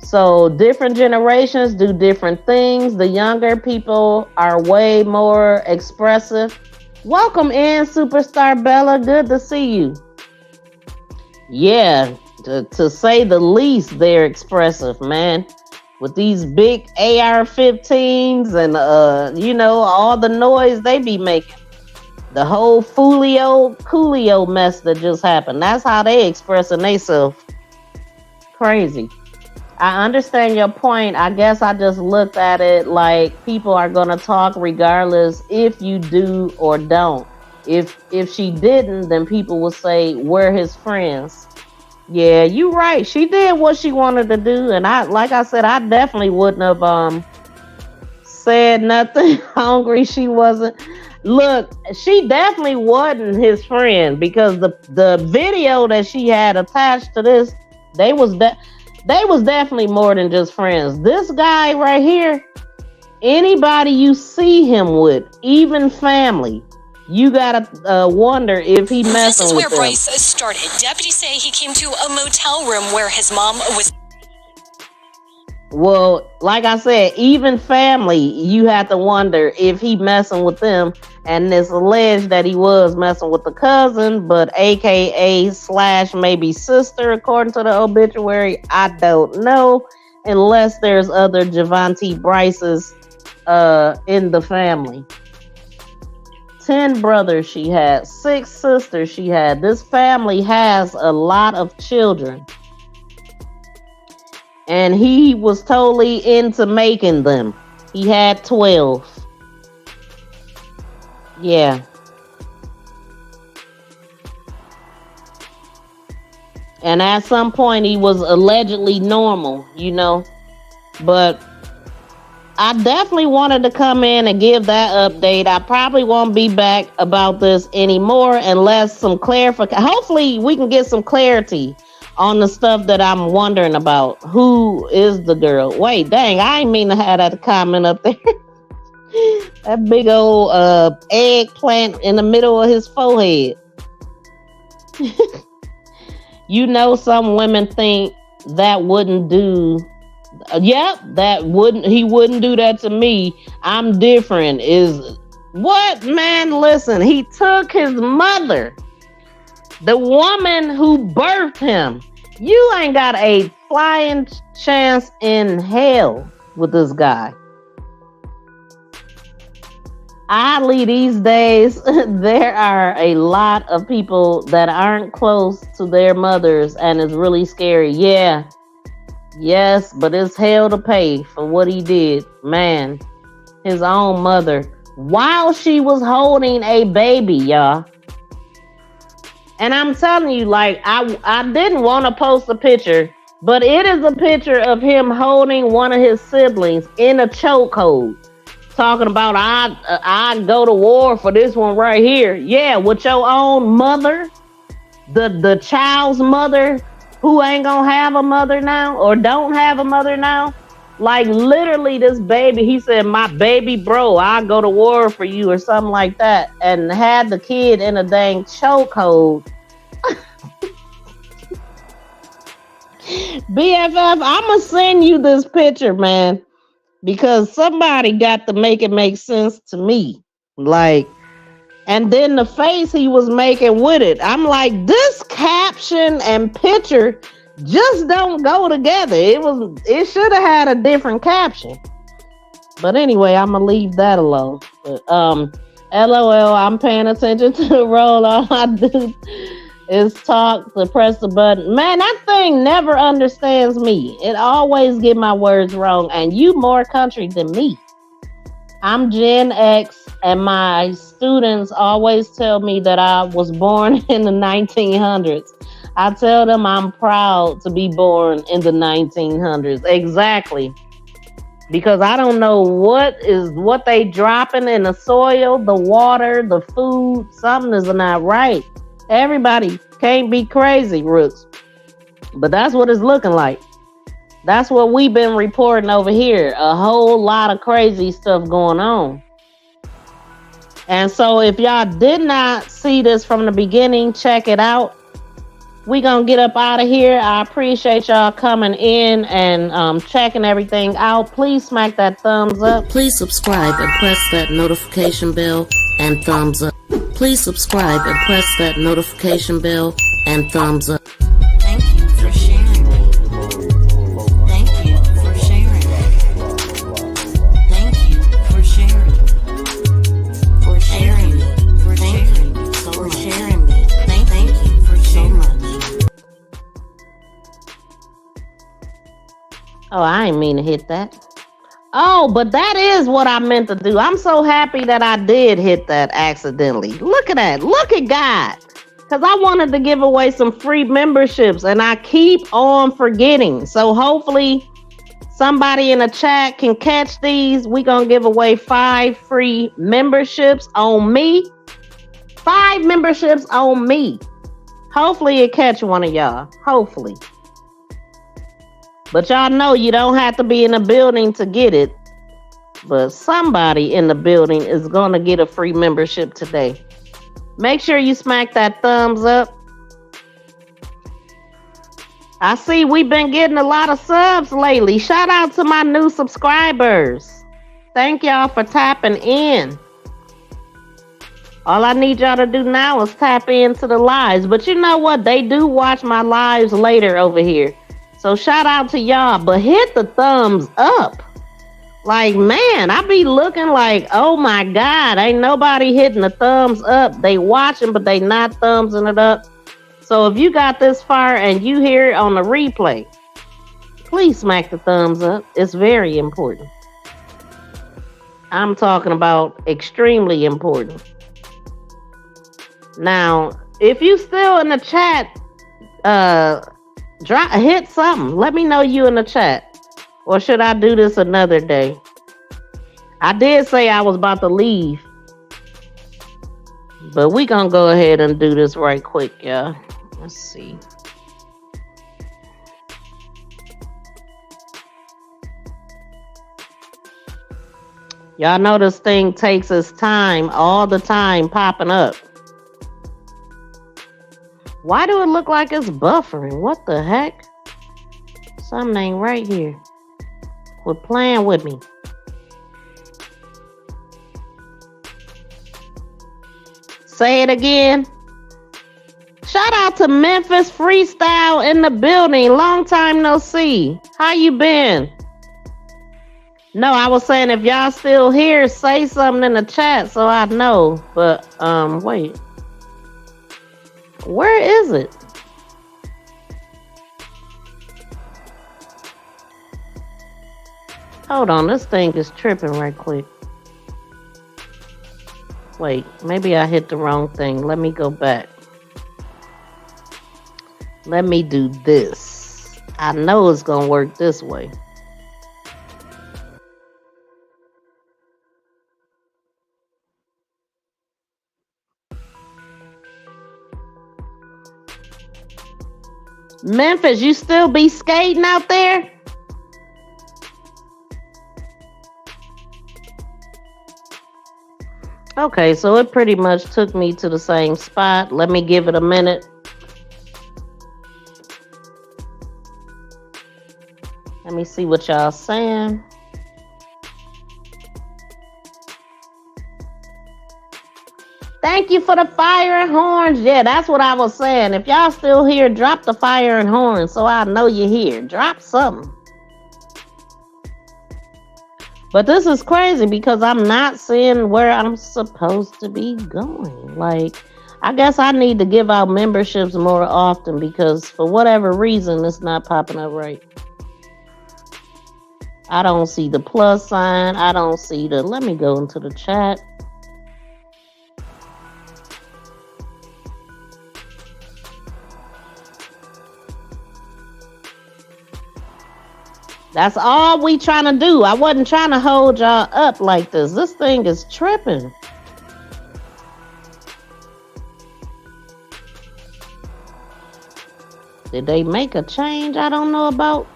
So different generations do different things. The younger people are way more expressive. Welcome in, Superstar Bella. Good to see you. Yeah, to say the least, they're expressive, man. With these big AR-15s and, all the noise they be making. The whole Coolio mess that just happened. That's how they expressing themselves. Crazy. I understand your point. I guess I just looked at it like people are going to talk regardless if you do or don't. If she didn't, then people will say, we're his friends. Yeah, you're right. She did what she wanted to do. And like I said, I definitely wouldn't have said nothing. Hungry she wasn't. Look, she definitely wasn't his friend because the video that she had attached to this, they was definitely more than just friends. This guy right here, anybody you see him with, even family, you gotta wonder if he messing with them. This is where Brice started. Deputies say he came to a motel room where his mom was. Well, like I said, even family, you have to wonder if he messing with them. And it's alleged that he was messing with the cousin, but AKA / maybe sister, according to the obituary. I don't know, unless there's other Javante Brices in the family. 10 brothers she had, 6 sisters she had. This family has a lot of children. And he was totally into making them. He had 12. Yeah. And at some point he was allegedly normal, But I definitely wanted to come in and give that update. I probably won't be back about this anymore unless some clarification. Hopefully we can get some clarity on the stuff that I'm wondering about. Who is the girl? Wait, dang, I didn't mean to have that comment up there. That big old eggplant in the middle of his forehead. Some women think that wouldn't do. He wouldn't do that to me. I'm different. Is what, man? Listen, he took his mother, the woman who birthed him. You ain't got a flying chance in hell with this guy. Oddly, these days, there are a lot of people that aren't close to their mothers, and it's really scary. Yeah. Yes, but it's hell to pay for what he did. Man, his own mother, while she was holding a baby, y'all. And I'm telling you, like, I didn't want to post a picture, but it is a picture of him holding one of his siblings in a chokehold. Talking about, I go to war for this one right here. Yeah, with your own mother. the child's mother who ain't gonna have a mother now or don't have a mother now. Like literally this baby, he said, my baby bro, I'll go to war for you or something like that. And had the kid in a dang chokehold. BFF, I'ma send you this picture, man. Because somebody got to make it make sense to me. Like, and then the face he was making with it. I'm like, this caption and picture just don't go together. It should have had a different caption. But anyway, I'm gonna leave that alone. But, LOL, I'm paying attention to the role. All I do is talk to press the button. Man, that thing never understands me. It always get my words wrong. And you more country than me. I'm Gen X, and my students always tell me that I was born in the 1900s. I tell them I'm proud to be born in the 1900s. Exactly. Because I don't know what they dropping in the soil, the water, the food. Something is not right. Everybody can't be crazy, Rooks. But that's what it's looking like. That's what we've been reporting over here. A whole lot of crazy stuff going on. And so if y'all did not see this from the beginning, check it out. We gonna get up out of here. I appreciate y'all coming in and checking everything out. Please smack that thumbs up. Please subscribe and press that notification bell and thumbs up. Please subscribe and press that notification bell and thumbs up. Thank you for sharing. Thank you for sharing. Thank you for sharing. For sharing. For sharing. For sharing me. Thank you for so much. Oh, I didn't mean to hit that. Oh, but that is what I meant to do. I'm so happy that I did hit that accidentally. Look at that. Look at God. Because I wanted to give away some free memberships and I keep on forgetting. So hopefully somebody in the chat can catch these. We're going to give away 5 free memberships on me. 5 memberships on me. Hopefully it catch one of y'all. Hopefully. But y'all know you don't have to be in a building to get it. But somebody in the building is going to get a free membership today. Make sure you smack that thumbs up. I see we've been getting a lot of subs lately. Shout out to my new subscribers. Thank y'all for tapping in. All I need y'all to do now is tap into the lives. But you know what? They do watch my lives later over here. So shout out to y'all, but hit the thumbs up. Like, man, I be looking like, oh my God, ain't nobody hitting the thumbs up. They watching, but they not thumbsing it up. So if you got this far and you hear it on the replay, please smack the thumbs up. It's very important. I'm talking about extremely important. Now, if you still in the chat, hit something. Let me know you in the chat. Or should I do this another day? I did say I was about to leave. But we gonna go ahead and do this right quick, y'all. Let's see. Y'all know this thing takes its time all the time popping up. Why do it look like it's buffering? What the heck? Something ain't right here. Quit playing with me. Say it again. Shout out to Memphis Freestyle in the building. Long time no see. How you been? No, I was saying if y'all still here, say something in the chat so I know. But, wait. Where is it? Hold on, this thing is tripping right quick. Wait, maybe I hit the wrong thing. Let me go back. Let me do this. I know it's gonna work this way. Memphis, you still be skating out there? Okay, so it pretty much took me to the same spot. Let me give it a minute. Let me see what y'all saying. Thank you for the fire and horns. Yeah, that's what I was saying. If y'all still here, drop the fire and horns so I know you're here. Drop something. But this is crazy because I'm not seeing where I'm supposed to be going. Like, I guess I need to give out memberships more often because for whatever reason, it's not popping up right. I don't see the plus sign. I don't see the... Let me go into the chat. That's all we trying to do. I wasn't trying to hold y'all up like this. This thing is tripping. Did they make a change I don't know about?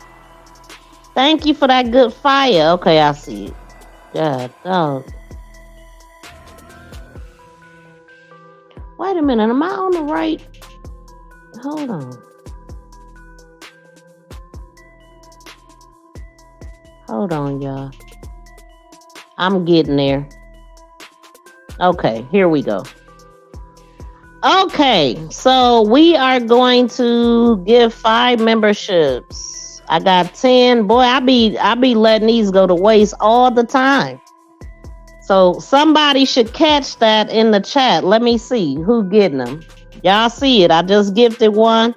Thank you for that good fire. Okay, I see it. God, dog. Wait a minute. Am I on the right? Hold on. Hold on, y'all. I'm getting there. Okay, here we go. Okay, so we are going to give 5 memberships. I got 10. Boy, I be letting these go to waste all the time. So somebody should catch that in the chat. Let me see who getting them. Y'all see it. I just gifted one.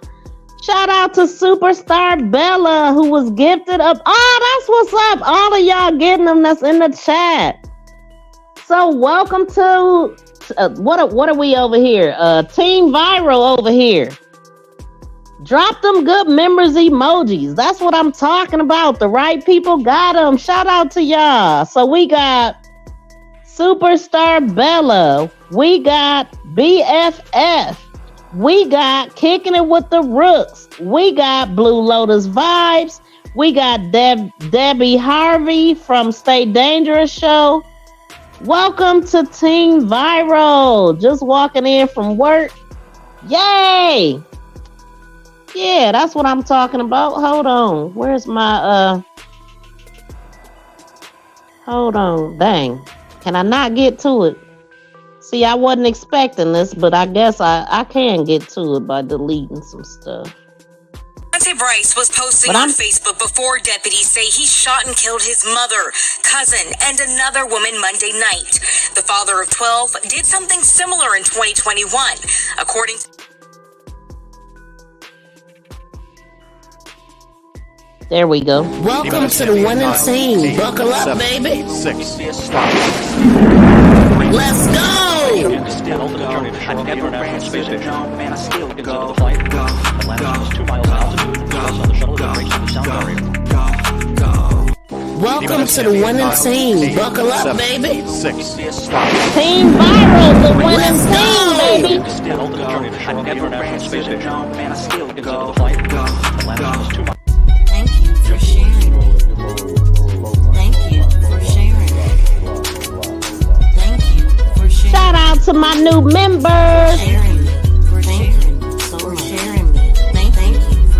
Shout out to Superstar Bella who was gifted up. Oh, that's what's up. All of y'all getting them that's in the chat. So welcome to what are we over here? Team Viral over here. Drop them good members emojis. That's what I'm talking about. The right people got them. Shout out to y'all. So we got Superstar Bella. We got BFF. We got Kicking It With the Rooks. We got Blue Lotus Vibes. We got Debbie Harvey from Stay Dangerous Show. Welcome to Team Viral. Just walking in from work. Yay! Yeah, that's what I'm talking about. Hold on. Where's my Hold on. Dang. Can I not get to it? See, I wasn't expecting this, but I guess I can get to it by deleting some stuff. Brice was posting on Facebook before deputies say he shot and killed his mother, cousin, and another woman Monday night. The father of 12 did something similar in 2021, according to... There we go. Welcome to the one and team. Buckle up, baby. 6. Let's go! Welcome to the one and team. Buckle up, baby. 6. Team Viral, the one and team, baby. Thank you for sharing. Thank you for sharing. Thank you for sharing. Shout out to my new members. Thank you for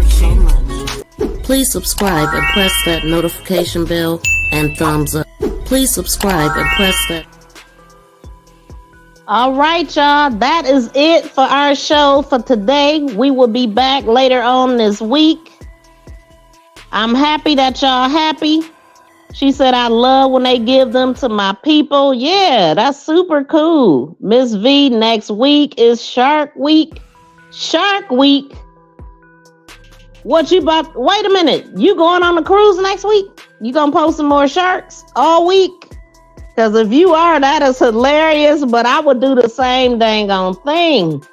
so much. Please subscribe and press that notification bell and thumbs up. Please subscribe and press that. All right, y'all. That is it for our show for today. We will be back later on this week. I'm happy that y'all happy. She said, I love when they give them to my people. Yeah, that's super cool. Miss V, next week is Shark Week. Shark Week. What you about? Wait a minute. You going on a cruise next week? You gonna post some more sharks all week? Because if you are, that is hilarious. But I would do the same dang on thing.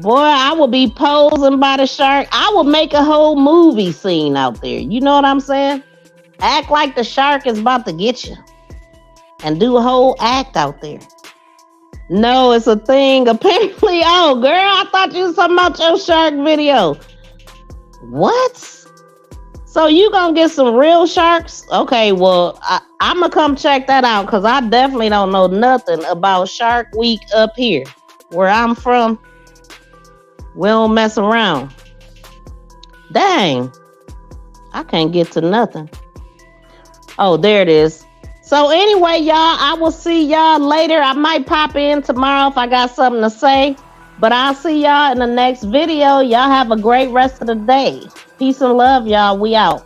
Boy, I would be posing by the shark. I would make a whole movie scene out there. You know what I'm saying? Act like the shark is about to get you. And do a whole act out there. No, it's a thing. Apparently, oh, girl, I thought you was talking about your shark video. What? So you gonna get some real sharks? Okay, well, I'm gonna come check that out because I definitely don't know nothing about Shark Week up here. Where I'm from, we don't mess around. Dang, I can't get to nothing. Oh, there it is. So anyway, y'all, I will see y'all later. I might pop in tomorrow if I got something to say. But I'll see y'all in the next video. Y'all have a great rest of the day. Peace and love, y'all. We out.